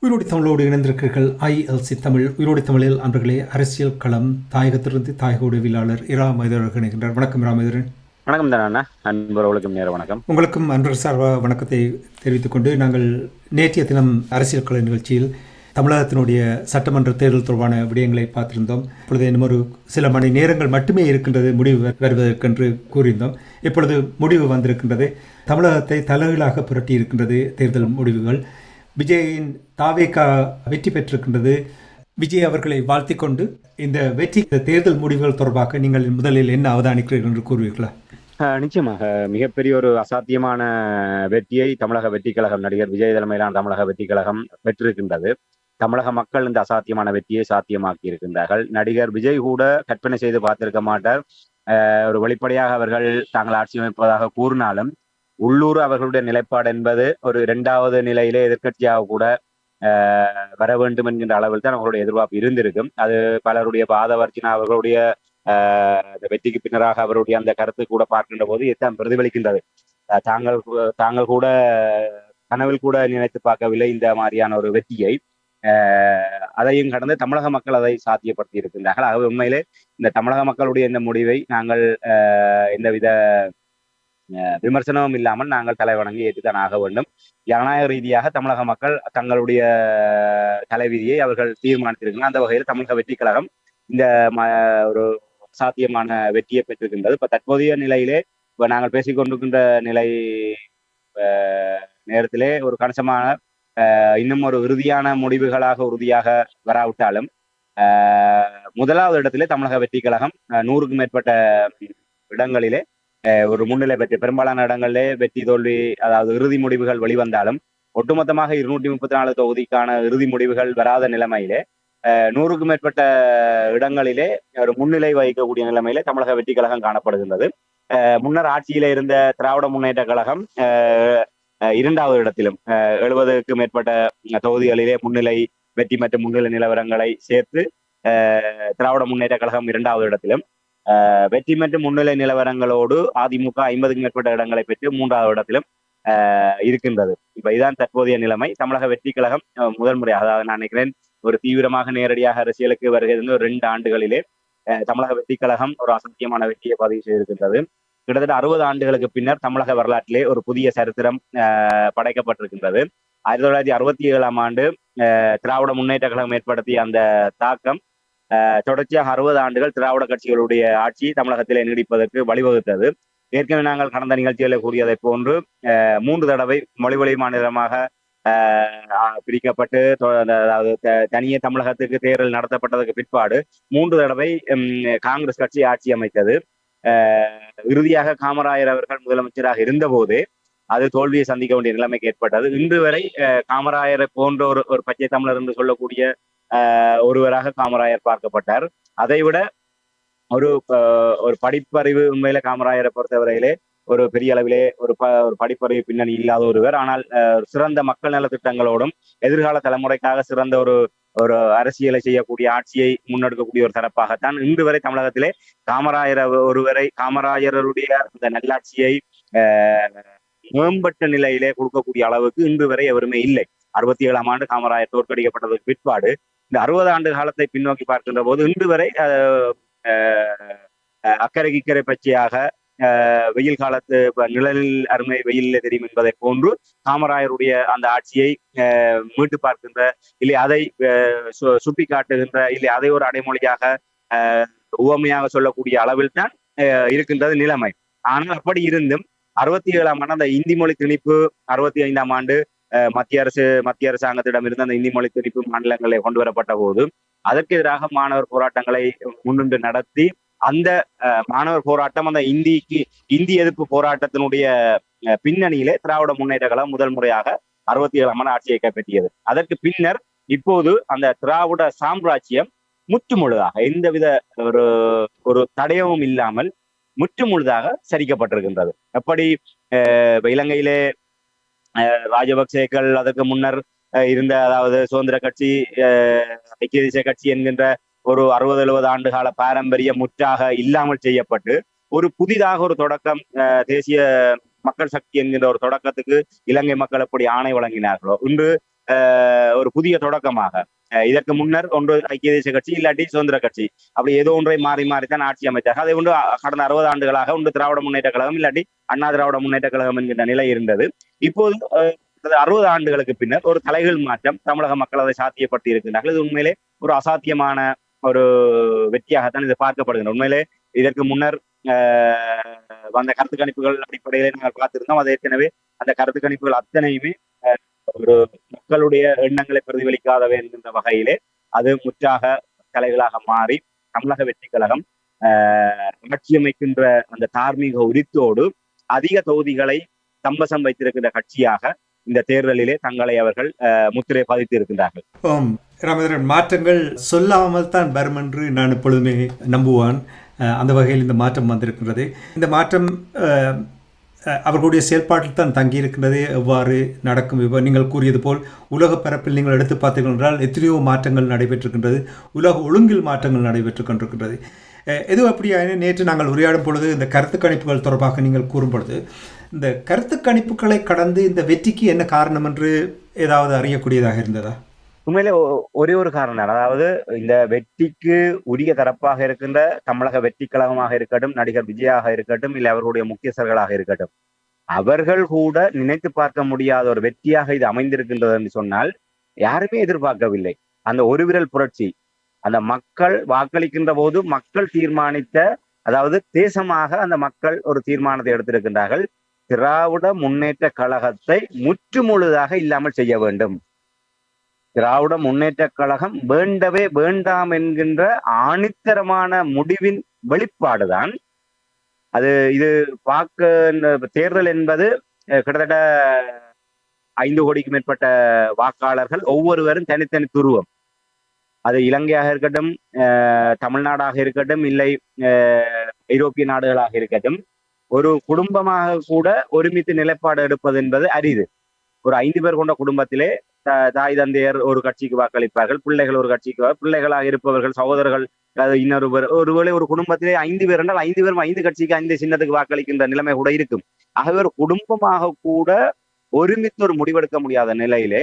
உயிரோடி தமிழோடு இணைந்திருக்கிறீர்கள். ILC தமிழ். உயிரோடி தமிழில் அன்பர்களே, அரசியல் களம் தாயகத்திலிருந்து தாயக உதவியாளர் இரா மைதர் இணைகின்றார். வணக்கம் இரா மைதரன். வணக்கம் தானே அன்பர்களுக்கும் நேர வணக்கம். உங்களுக்கும் அன்பர் சார்பாக வணக்கத்தை தெரிவித்துக் கொண்டு, நாங்கள் நேற்றைய தினம் அரசியல் கள நிகழ்ச்சியில் தமிழகத்தினுடைய சட்டமன்ற தேர்தல் தொடர்பான விடயங்களை பார்த்திருந்தோம். இப்பொழுது இன்னும் ஒரு சில மணி நேரங்கள் மட்டுமே இருக்கின்றது முடிவு வருவதற்கென்று கூறியிருந்தோம். இப்பொழுது முடிவு வந்திருக்கின்றது. தமிழகத்தை தலைகீழாக புரட்டி இருக்கின்றது தேர்தல் முடிவுகள். விஜயின் தாவேகா வெற்றி பெற்றிருக்கின்றது. விஜய் அவர்களை வாழ்த்தி கொண்டு இந்த வெற்றி தேர்தல் முடிவுகள் தொடர்பாக நீங்கள் முதலில் என்ன அவதானிக்கிறீர்கள் என்று கூறுவீர்களா? நிச்சயமாக மிகப்பெரிய ஒரு அசாத்தியமான வெற்றியை தமிழக வெற்றி கழகம், நடிகர் விஜய் தலைமையிலான தமிழக வெற்றி கழகம் பெற்றிருக்கின்றது. தமிழக மக்கள் இந்த அசாத்தியமான வெற்றியை சாத்தியமாக்கி இருக்கின்றார்கள். நடிகர் விஜய் கூட கற்பனை செய்து பார்த்திருக்க மாட்டார். ஒரு வெளிப்படையாக அவர்கள் தாங்கள் ஆட்சி அமைப்பதாக கூறினாலும் உள்ளூர் அவர்களுடைய நிலைப்பாடு என்பது ஒரு இரண்டாவது நிலையிலே எதிர்கட்சியாக கூட வர வேண்டும் என்கின்ற அளவில் தான் அவர்களுடைய எதிர்பார்ப்பு இருந்திருக்கும். அது பலருடைய பாதவர்ச்சினா அவர்களுடைய வெற்றிக்கு பின்னராக அவருடைய அந்த கருத்து கூட பார்க்கின்ற போது இதுதான் பிரதிபலிக்கின்றது. தாங்கள் கூட கனவில் கூட நினைத்து பார்க்கவில்லை இந்த மாதிரியான ஒரு வெற்றியை. அதையும் கடந்து தமிழக மக்கள் அதை சாத்தியப்படுத்தி இருக்கின்றார்கள். ஆகவே உண்மையிலே இந்த தமிழக மக்களுடைய இந்த முடிவை நாங்கள் எந்தவித விமர்சனமும் இல்லாமல் நாங்கள் தலைவணங்கி ஏற்றுத்தான் ஆக வேண்டும். ஜனநாயக ரீதியாக தமிழக மக்கள் தங்களுடைய தலைவிதியை அவர்கள் தீர்மானித்திருக்கிறார். அந்த வகையில் தமிழக வெற்றி கழகம் இந்த ஒரு சாத்தியமான வெற்றியை பெற்றிருக்கின்றது. இப்ப தற்போதைய நிலையிலே இப்ப நாங்கள் பேசிக்கொண்டிருக்கின்ற நிலை நேரத்திலே ஒரு கணிசமான இன்னும் ஒரு உறுதியான முடிவுகளாக உறுதியாக வராவிட்டாலும் முதலாவது இடத்திலே தமிழக வெற்றி கழகம் 100க்கும் மேற்பட்ட இடங்களிலே ஒரு முன்னிலை பெற்று பெரும்பாலான இடங்களிலே வெற்றி தோல்வி, அதாவது இறுதி முடிவுகள் வெளிவந்தாலும் ஒட்டுமொத்தமாக 234 தொகுதிக்கான இறுதி முடிவுகள் வராத நிலைமையிலே 100க்கும் மேற்பட்ட இடங்களிலே ஒரு முன்னிலை வகிக்கக்கூடிய நிலைமையிலே தமிழக வெற்றி கழகம் காணப்படுகின்றது. முன்னர் ஆட்சியில இருந்த திராவிட முன்னேற்ற கழகம் 2வது இடத்திலும் 70க்கும் மேற்பட்ட தொகுதிகளிலே முன்னிலை வெற்றி மற்றும் முன்னிலை நிலவரங்களை சேர்த்து திராவிட முன்னேற்ற கழகம் 2வது இடத்திலும், வெற்றி மற்றும் முன்னிலை நிலவரங்களோடு அதிமுக 50க்கும் மேற்பட்ட இடங்களை பெற்று 3வது இடத்திலும் இருக்கின்றது. இப்ப இதுதான் தற்போதைய நிலைமை. தமிழக வெற்றி கழகம் முதல் முறையாக, அதாவது நான் நினைக்கிறேன் ஒரு தீவிரமாக நேரடியாக அரசியலுக்கு வருகிறது ஒரு 2 ஆண்டுகளிலே தமிழக வெற்றி கழகம் ஒரு அசாத்தியமான வெற்றியை பதிவு செய்திருக்கின்றது. கிட்டத்தட்ட 60 ஆண்டுகளுக்கு பின்னர் தமிழக வரலாற்றிலே ஒரு புதிய சரித்திரம் படைக்கப்பட்டிருக்கின்றது. 1967ஆம் ஆண்டு திராவிட முன்னேற்ற கழகம் ஏற்படுத்திய அந்த தாக்கம் தொடர்ச்சியாக 60 ஆண்டுகள் திராவிட கட்சிகளுடைய ஆட்சி தமிழகத்திலே நீடிப்பதற்கு வழிவகுத்தது. ஏற்கனவே நாங்கள் கடந்த நிகழ்ச்சிகளை கூறியதை போன்று 3 தடவை மொழிவழி மாநிலமாக பிரிக்கப்பட்டு, அதாவது தனியே தமிழகத்துக்கு தேர்தல் நடத்தப்பட்டதற்கு பிற்பாடு 3 தடவை காங்கிரஸ் கட்சி ஆட்சி அமைத்தது. இறுதியாக காமராஜர் அவர்கள் முதலமைச்சராக இருந்த போதே அது தோல்வியை சந்திக்க வேண்டிய நிலைமைக்கு ஏற்பட்டது. இன்று வரை காமராஜரை போன்ற ஒரு பச்சை தமிழர் என்று சொல்லக்கூடிய ஒருவராக காமராஜர் பார்க்கப்பட்டார். அதைவிட ஒரு படிப்பறிவு, உண்மையில காமராஜரை பொறுத்தவரையிலே ஒரு பெரிய அளவிலே ஒரு படிப்பறிவு பின்னணி இல்லாத ஒருவர். ஆனால் சிறந்த மக்கள் நல திட்டங்களோடும் எதிர்கால தலைமுறைக்காக சிறந்த ஒரு அரசியலை செய்யக்கூடிய ஆட்சியை முன்னெடுக்கக்கூடிய ஒரு தரப்பாகத்தான் இன்று வரை தமிழகத்திலே காமராஜருடைய அந்த நல்லாட்சியை மேம்பட்ட நிலையிலே கொடுக்கக்கூடிய அளவுக்கு இன்று வரை எவருமே இல்லை. 67ஆம் ஆண்டு காமராஜர் தோற்கடிக்கப்பட்டதற்கு பிற்பாடு இந்த 60 ஆண்டு காலத்தை பின்னோக்கி பார்க்கின்ற போது இன்று வரை அக்கறை கிக்கரை பச்சையாக வெயில் காலத்து நிழலில் அருமை வெயிலில் தெரியும் என்பதை போன்று காமராஜருடைய அந்த ஆட்சியை மீட்டு பார்க்கின்ற, இல்லை அதை சுட்டி காட்டுகின்ற, இல்லை அதை ஒரு அடைமொழியாக உவமையாக சொல்லக்கூடிய அளவில் தான் இருக்கின்றது நிலைமை. ஆனால் அப்படி இருந்தும் 67ஆம் ஆண்டு அந்த இந்தி மொழி திணிப்பு, 65ஆம் ஆண்டு மத்திய அரசாங்கத்திடம் இருந்து அந்த இந்தி மொழி திணிப்பு மாநிலங்களை கொண்டு வரப்பட்ட போது அதற்கு எதிராக மாணவர் போராட்டங்களை முன்னின்று நடத்தி அந்த மாணவர் போராட்டம் அந்த இந்தி எதிர்ப்பு போராட்டத்தினுடைய பின்னணியிலே திராவிட முன்னேற்ற கழகம் முதல் முறையாக 67ஆம் ஆண்டு ஆட்சியை கைப்பற்றியது. அதற்கு பின்னர் இப்போது அந்த திராவிட சாம்ராஜ்யம் முற்றுமுழுதாக எந்தவித ஒரு ஒரு தடயமும் இல்லாமல் முற்றுமுழுதாக சரிக்கப்பட்டிருக்கின்றது. எப்படி இலங்கையிலே ராஜபக்சேக்கள் அதற்கு முன்னர் இருந்த, அதாவது சுதந்திர கட்சி, ஐக்கிய தேசிய கட்சி என்கின்ற ஒரு 60-70 ஆண்டு கால பாரம்பரியம் முற்றாக இல்லாமல் செய்யப்பட்டு ஒரு புதிதாக ஒரு தொடக்கம், தேசிய மக்கள் சக்தி என்கின்ற ஒரு தொடக்கத்துக்கு இலங்கை மக்கள் எப்படி ஆணை வழங்கினார்களோ, இன்று ஒரு புதிய தொடக்கமாக இதற்கு முன்னர் ஒன்று ஐக்கிய தேசிய கட்சி இல்லாட்டி சுதந்திர கட்சி, அப்படி ஏதோ ஒன்றை மாறி மாறித்தான் ஆட்சி அமைத்தார்கள். அதை ஒன்று கடந்த 60 ஆண்டுகளாக ஒன்று திராவிட முன்னேற்ற கழகம் இல்லாட்டி அண்ணா திராவிட முன்னேற்ற கழகம் என்கின்ற நிலை இருந்தது. இப்போது 60 ஆண்டுகளுக்கு பின்னர் ஒரு தலைகள் மாற்றம் தமிழக மக்கள் அதை சாத்தியப்படுத்தி இருக்கின்றார்கள். இது உண்மையிலே ஒரு அசாத்தியமான ஒரு வெற்றியாகத்தான் இது பார்க்கப்படுகிறது. உண்மையிலே இதற்கு முன்னர் வந்த கருத்து கணிப்புகள் அடிப்படையிலே நாங்கள் பார்த்திருந்தோம். அது ஏற்கனவே அந்த கருத்து கணிப்புகள் அத்தனையுமே ஒரு மக்களுடைய எண்ணங்களை பிரதிபலிக்காதவை என்கின்ற வகையிலே அது முற்றாக தலைகளாக மாறி தமிழக வெற்றி கழகம் ஆட்சியமைக்கின்ற அந்த தார்மீக உரித்தோடு அதிக தொகுதிகளை தம்பசம் வைத்திருக்கின்ற கட்சியாக இந்த தேர்தலிலே தங்களை அவர்கள் முத்திரை பதித்து இருக்கின்றார்கள். ராமேந்திரன், மாற்றங்கள் சொல்லாமல் தான் வரும் என்று நான் எப்பொழுதுமே நம்புவான். அந்த வகையில் இந்த மாற்றம் வந்திருக்கின்றது. இந்த மாற்றம் அவர்களுடைய செயல்பாட்டில் தான் தங்கியிருக்கின்றது. எவ்வாறு நடக்கும்? இப்போ நீங்கள் கூறியது போல் உலக பரப்பில் நீங்கள் எடுத்து பார்த்தீர்கள் என்றால் எத்தனையோ மாற்றங்கள் நடைபெற்றிருக்கின்றது. உலக ஒழுங்கில் மாற்றங்கள் நடைபெற்று கொண்டிருக்கின்றது. எது அப்படியான நேற்று நாங்கள் உரையாடும் பொழுது இந்த கருத்து கணிப்புகள் தொடர்பாக நீங்கள் கூறும் பொழுது இந்த கருத்து கணிப்புகளை கடந்து இந்த வெற்றிக்கு என்ன காரணம் என்று ஏதாவது அறியக்கூடியதாக இருந்ததா? உண்மையிலே ஒரே ஒரு காரணம் தான். அதாவது இந்த வெற்றிக்கு உரிய தரப்பாக இருக்கின்ற தமிழக வெற்றி கழகமாக இருக்கட்டும், நடிகர் விஜயாக இருக்கட்டும், இல்லை அவர்களுடைய முக்கியஸ்தர்களாக இருக்கட்டும், அவர்கள் கூட நினைத்து பார்க்க முடியாத ஒரு வெற்றியாக இது அமைந்திருக்கின்றது என்று சொன்னால் யாருமே எதிர்பார்க்கவில்லை. அந்த ஒரு விரல் புரட்சி, அந்த மக்கள் வாக்களிக்கின்ற போது மக்கள் தீர்மானித்த, அதாவது தேசமாக அந்த மக்கள் ஒரு தீர்மானத்தை எடுத்திருக்கின்றார்கள். திராவிட முன்னேற்ற கழகத்தை முற்றுமுழுதாக இல்லாமல் செய்ய வேண்டும். திராவிட முன்னேற்ற கழகம் வேண்டவே வேண்டாம் என்கின்ற ஆணித்தரமான முடிவின் வெளிப்பாடுதான் அது. இது தேர்தல் என்பது கிட்டத்தட்ட 5 கோடிக்கு மேற்பட்ட வாக்காளர்கள், ஒவ்வொருவரும் தனித்தனி துருவம். அது இலங்கையாக இருக்கட்டும், தமிழ்நாடாக இருக்கட்டும், இல்லை ஐரோப்பிய நாடுகளாக இருக்கட்டும், ஒரு குடும்பமாக கூட ஒருமித்து நிலைப்பாடு எடுப்பது என்பது அரிது. ஒரு 5 பேர் கொண்ட குடும்பத்திலே தாய் தந்தையர் ஒரு கட்சிக்கு வாக்களிப்பார்கள், பிள்ளைகள் ஒரு கட்சிக்கு, பிள்ளைகளாக இருப்பவர்கள் சகோதரர்கள் இன்னொரு பேர், ஒருவேளை ஒரு குடும்பத்திலே 5 பேர் என்றால் 5 பேரும் 5 கட்சிக்கு 5 சின்னத்துக்கு வாக்களிக்கின்ற நிலைமை கூட இருக்கும். ஆகவே ஒரு குடும்பமாக கூட ஒருமித்து ஒரு முடிவெடுக்க முடியாத நிலையிலே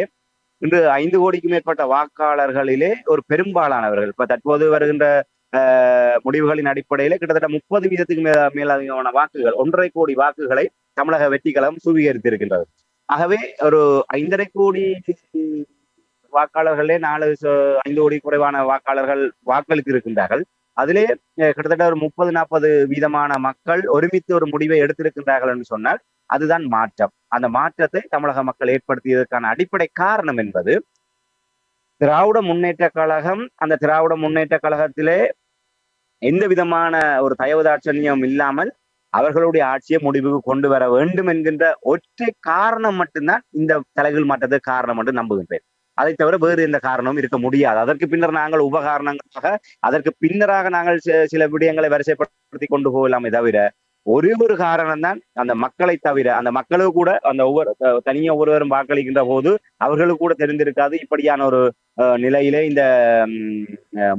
இன்று 5 கோடிக்கு மேற்பட்ட வாக்காளர்களிலே ஒரு பெரும்பாலானவர்கள், இப்ப தற்போது வருகின்ற முடிவுகளின் அடிப்படையிலே கிட்டத்தட்ட 30% மேலான வாக்குகள், 1.5 கோடி வாக்குகளை தமிழக வெற்றி கழகம் சுவீகரித்திருக்கின்றது. ஆகவே ஒரு 5.5 கோடி வாக்காளர்களே 5 கோடி குறைவான வாக்காளர்கள் வாக்களித்து இருக்கின்றார்கள். அதிலே கிட்டத்தட்ட ஒரு 30-40% மக்கள் ஒருமித்து ஒரு முடிவை எடுத்திருக்கின்றார்கள் என்று சொன்னால் அதுதான் மாற்றம். அந்த மாற்றத்தை தமிழக மக்கள் ஏற்படுத்தியதற்கான அடிப்படை காரணம் என்பது திராவிட முன்னேற்ற கழகம். அந்த திராவிட முன்னேற்ற கழகத்திலே எந்த விதமான ஒரு தயவுதாட்சண்யம் இல்லாமல் அவர்களுடைய ஆட்சியை முடிவுக்கு கொண்டு வர வேண்டும் என்கின்ற ஒற்றை காரணம் மட்டும்தான் இந்த தலைகள் மாற்றத்துக்கு காரணம் என்று நம்புகின்றேன். அதை தவிர வேறு எந்த காரணமும் இருக்க முடியாது. அதற்கு பின்னர் நாங்கள் உபகாரணங்களாக, அதற்கு பின்னராக நாங்கள் சில விடயங்களை வரிசைப்படுத்தி கொண்டு போகலாமே தவிர ஒரே ஒரு காரணம் தான் அந்த மக்களை தவிர, அந்த மக்களுக்கு கூட அந்த தனியாக ஒருவரும் வாக்களிக்கின்ற போது அவர்களுக்கு கூட தெரிந்திருக்காது இப்படியான ஒரு நிலையிலே இந்த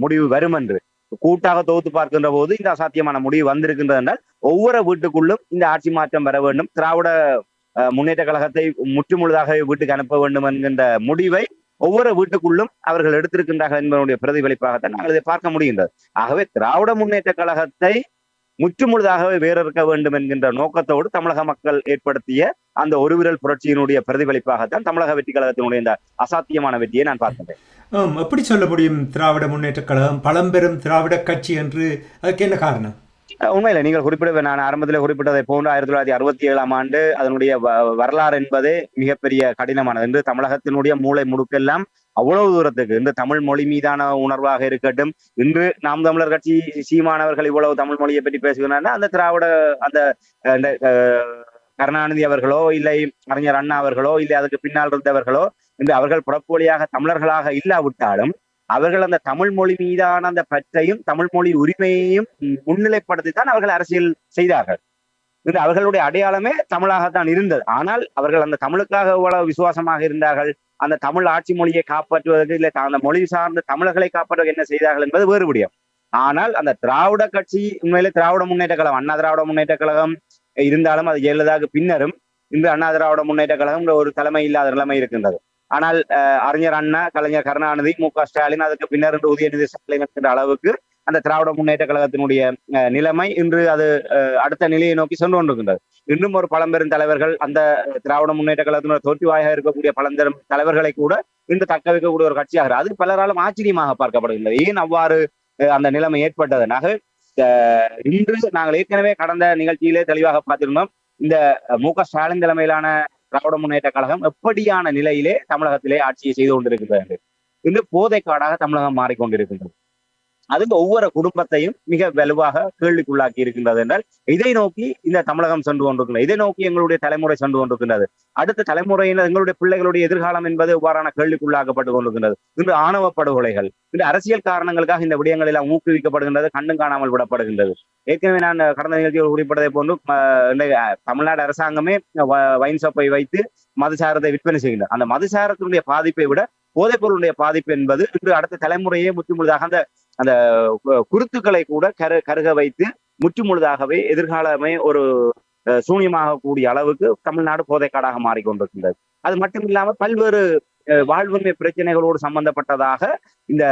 முடிவு வரும் என்று. கூட்டாக தொகுத்து பார்க்கின்ற போது இந்த அசாத்தியமான முடிவு வந்திருக்கின்றது என்றால் ஒவ்வொரு வீட்டுக்குள்ளும் இந்த ஆட்சி மாற்றம் வர வேண்டும், திராவிட முன்னேற்ற கழகத்தை முற்றுமுழுதாக வீட்டுக்கு அனுப்ப வேண்டும் என்கின்ற முடிவை ஒவ்வொரு வீட்டுக்குள்ளும் அவர்கள் எடுத்திருக்கின்றார்கள் என்பதனுடைய பிரதிபலிப்பாகத்தான் நாங்கள் இதை பார்க்க முடிகின்றது. ஆகவே திராவிட முன்னேற்ற கழகத்தை முற்றுமுழுதாகவே வேறறுக்க வேண்டும் என்கின்ற நோக்கத்தோடு தமிழக மக்கள் ஏற்படுத்திய அந்த ஒரு விரல் புரட்சியினுடைய பிரதிபலிப்பாகத்தான் தமிழக வெற்றி கழகத்தினுடைய இந்த அசாத்தியமான வெற்றியை நான் பார்க்கின்றேன். எப்படி சொல்ல முடியும் திராவிட முன்னேற்ற கழகம் பழம்பெரும் திராவிட கட்சி என்று? அதுக்கு என்ன காரணம்? உண்மையில நீங்கள் குறிப்பிட, நான் ஆரம்பத்தில் குறிப்பிட்டதை போன்று 1967ஆம் ஆண்டு அதனுடைய வரலாறு என்பதே மிகப்பெரிய கடினமானது. என்று தமிழகத்தினுடைய மூளை முடுக்கெல்லாம் அவ்வளவு தூரத்துக்கு இந்த தமிழ் மொழி மீதான உணர்வாக இருக்கட்டும், இன்று நாம் தமிழர் கட்சி சீமானவர்கள் இவ்வளவு தமிழ் மொழியை பற்றி பேசுகிறார்கள். அந்த திராவிட அந்த கருணாநிதி அவர்களோ இல்லை அறிஞர் அண்ணா அவர்களோ இல்லை அதுக்கு பின்னால் இருந்தவர்களோ என்று அவர்கள் பிறப்பு வழியாக தமிழர்களாக இல்லாவிட்டாலும் அவர்கள் அந்த தமிழ் மொழி மீதான அந்த பற்றையும் தமிழ் மொழி உரிமையையும் முன்னிலைப்படுத்தித்தான் அவர்கள் அரசியல் செய்தார்கள். இது அவர்களுடைய அடையாளமே தமிழாகத்தான் இருந்தது. ஆனால் அவர்கள் அந்த தமிழுக்காக எவ்வளவு விசுவாசமாக இருந்தார்கள், அந்த தமிழ் ஆட்சி மொழியை காப்பாற்றுவதற்கு இல்லை அந்த மொழி சார்ந்த தமிழர்களை காப்பாற்றுவதற்கு என்ன செய்தார்கள் என்பது வேறு விடயம். ஆனால் அந்த திராவிட கட்சி உண்மையிலே திராவிட முன்னேற்ற கழகம், அண்ணா திராவிட முன்னேற்ற கழகம் இருந்தாலும் அது ஜெயலலிதாவுக்கு பின்னரும் இன்று அண்ணா திராவிட முன்னேற்ற கழகம் ஒரு தலைமை இல்லாத நிலைமை இருக்கின்றது. ஆனால் அறிஞர் அண்ணா, கலைஞர் கருணாநிதி, மு.க. ஸ்டாலின், அதுக்கு பின்னர் இன்று உதயநிதி ஸ்டாலின் என்கின்ற அளவுக்கு அந்த திராவிட முன்னேற்ற கழகத்தினுடைய நிலைமை இன்று அது அடுத்த நிலையை நோக்கி சென்று கொண்டிருக்கின்றது. இன்னும் ஒரு பழம்பெரும் தலைவர்கள் அந்த திராவிட முன்னேற்ற கழகத்தினுடைய தோற்றுவாயாக இருக்கக்கூடிய பழம்பெரும் தலைவர்களை கூட இன்று தக்க வைக்கக்கூடிய ஒரு கட்சியாக அது பலராலும் ஆச்சரியமாக பார்க்கப்படுகின்றது. ஏன் அவ்வாறு அந்த நிலைமை ஏற்பட்டதுனாக இன்று நாங்கள் ஏற்கனவே கடந்த நிகழ்ச்சியிலே தெளிவாக பார்த்திருந்தோம். இந்த மு.க. ஸ்டாலின் தலைமையிலான திராவிட முன்னேற்ற கழகம் எப்படியான நிலையிலே தமிழகத்திலே ஆட்சியை செய்து கொண்டிருக்கின்றது. இன்று போதைக்காடாக தமிழகம் மாறிக்கொண்டிருக்கின்றது. அது ஒவ்வொரு குடும்பத்தையும் மிக வலுவாக கேள்விக்குள்ளாக்கி இருக்கின்றது என்றால் இதை நோக்கி இந்த தமிழகம் சென்று கொண்டிருக்கின்றது. இதை நோக்கி எங்களுடைய தலைமுறை சென்று கொண்டிருக்கின்றது. அடுத்த தலைமுறையினர் எங்களுடைய பிள்ளைகளுடைய எதிர்காலம் என்பது இவ்வாறான கேள்விக்குள்ளாக்கப்பட்டு கொண்டிருக்கின்றது. இன்று ஆணவ படுகொலைகள், இன்று அரசியல் காரணங்களுக்காக இந்த விடயங்கள் எல்லாம் ஊக்குவிக்கப்படுகின்றது, கண்டும் காணாமல் விடப்படுகின்றது. ஏற்கனவே நான் கடந்த நிகழ்ச்சியில் குறிப்பிட்டதை போன்று தமிழ்நாடு அரசாங்கமே வைன் ஷாப்பை வைத்து மதுசாரத்தை விற்பனை செய்கின்றது. அந்த மதுசாரத்தினுடைய பாதிப்பை விட போதைப் பொருளுடைய பாதிப்பு என்பது இன்று அடுத்த தலைமுறையே முற்றுமுழுதாக அந்த குருத்துக்களை கூட கருக வைத்து முற்றுமுழுதாகவே எதிர்காலமே ஒரு சூன்யமாக கூடிய அளவுக்கு தமிழ்நாடு போதைக்காடாக மாறிக்கொண்டிருக்கின்றது. அது மட்டும் இல்லாமல் பல்வேறு வாழ்வுரிமை பிரச்சனைகளோடு சம்பந்தப்பட்டதாக இந்த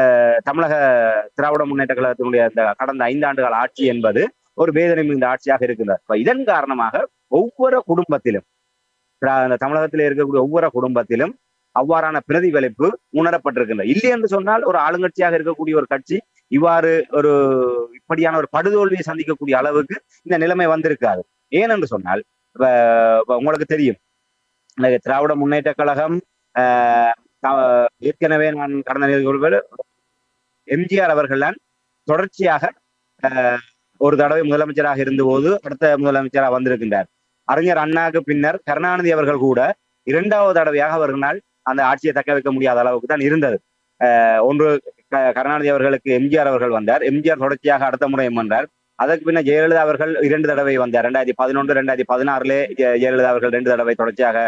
தமிழக திராவிட முன்னேற்ற கழகத்தினுடைய இந்த கடந்த 5 ஆண்டுகள் ஆட்சி என்பது ஒரு வேதனை மிகுந்த ஆட்சியாக இருக்கின்றது. இதன் காரணமாக ஒவ்வொரு குடும்பத்திலும் தமிழகத்திலே இருக்கக்கூடிய ஒவ்வொரு குடும்பத்திலும் அவ்வாறான பிரதிபலிப்பு உணரப்பட்டிருக்கின்றது. இல்லை என்று சொன்னால் ஒரு ஆளுங்கட்சியாக இருக்கக்கூடிய ஒரு கட்சி இவ்வாறு இப்படியான ஒரு படுதோல்வியை சந்திக்கக்கூடிய அளவுக்கு இந்த நிலைமை வந்திருக்காது. ஏனென்று சொன்னால் உங்களுக்கு தெரியும், திராவிட முன்னேற்ற கழகம் ஏற்கனவே நான் கடந்த நிகழ்வுகள் எம்ஜிஆர் அவர்கள் தான் தொடர்ச்சியாக ஒரு தடவை முதலமைச்சராக இருந்தபோது அடுத்த முதலமைச்சராக வந்திருக்கின்றார். அறிஞர் அண்ணாவுக்கு பின்னர் கருணாநிதி அவர்கள் கூட 2வது தடவையாக அவர்களால் அந்த ஆட்சியை தக்க வைக்க முடியாத அளவுக்கு தான் இருந்தது. ஒன்று கருணாநிதி அவர்களுக்கு எம்ஜிஆர் அவர்கள் வந்தார். எம்ஜிஆர் தொடர்ச்சியாக அடுத்த முறையும் வந்தார். அதற்கு பின்னர் ஜெயலலிதா அவர்கள் 2 தடவை வந்தார். 2011, 2016 ஜெயலலிதா அவர்கள் 2 தடவை தொடர்ச்சியாக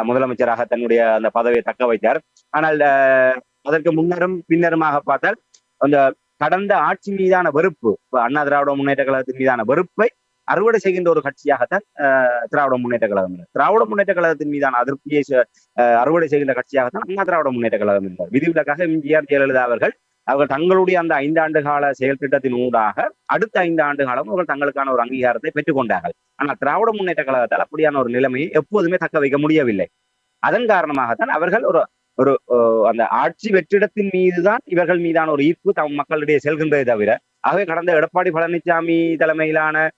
முதலமைச்சராக தன்னுடைய அந்த பதவியை தக்க வைத்தார். ஆனால் அதற்கு முன்னரும் பின்னருமாக பார்த்தால் அந்த கடந்த ஆட்சி மீதான வெறுப்பு, அண்ணா திராவிட முன்னேற்ற கழகத்தின் மீதான வெறுப்பை அறுவடை செய்கின்ற ஒரு கட்சியாகத்தான் திராவிட முன்னேற்ற கழகம். திராவிட முன்னேற்ற கழகத்தின் மீதான அதிருப்தியை அறுவடை செய்கின்ற கட்சியாகத்தான் அண்ணா திராவிட முன்னேற்ற கழகம் என்றார். விதிவிலக்காக எம்ஜிஆர், ஜெயலலிதா அவர்கள் தங்களுடைய அந்த 5 ஆண்டு கால செயல் திட்டத்தின் ஊடாக அடுத்த 5 ஆண்டு காலம் அவர்கள் தங்களுக்கான ஒரு அங்கீகாரத்தை பெற்றுக் கொண்டார்கள். ஆனால் திராவிட முன்னேற்ற கழகத்தால் அப்படியான ஒரு நிலைமையை எப்போதுமே தக்க வைக்க முடியவில்லை. அதன் காரணமாகத்தான் அவர்கள் ஒரு அந்த ஆட்சி வெற்றிடத்தின் மீதுதான் இவர்கள் மீதான ஒரு ஈர்ப்பு மக்களிடையே செல்கின்றதை தவிர, ஆகவே கடந்த எடப்பாடி பழனிசாமி தலைமையிலான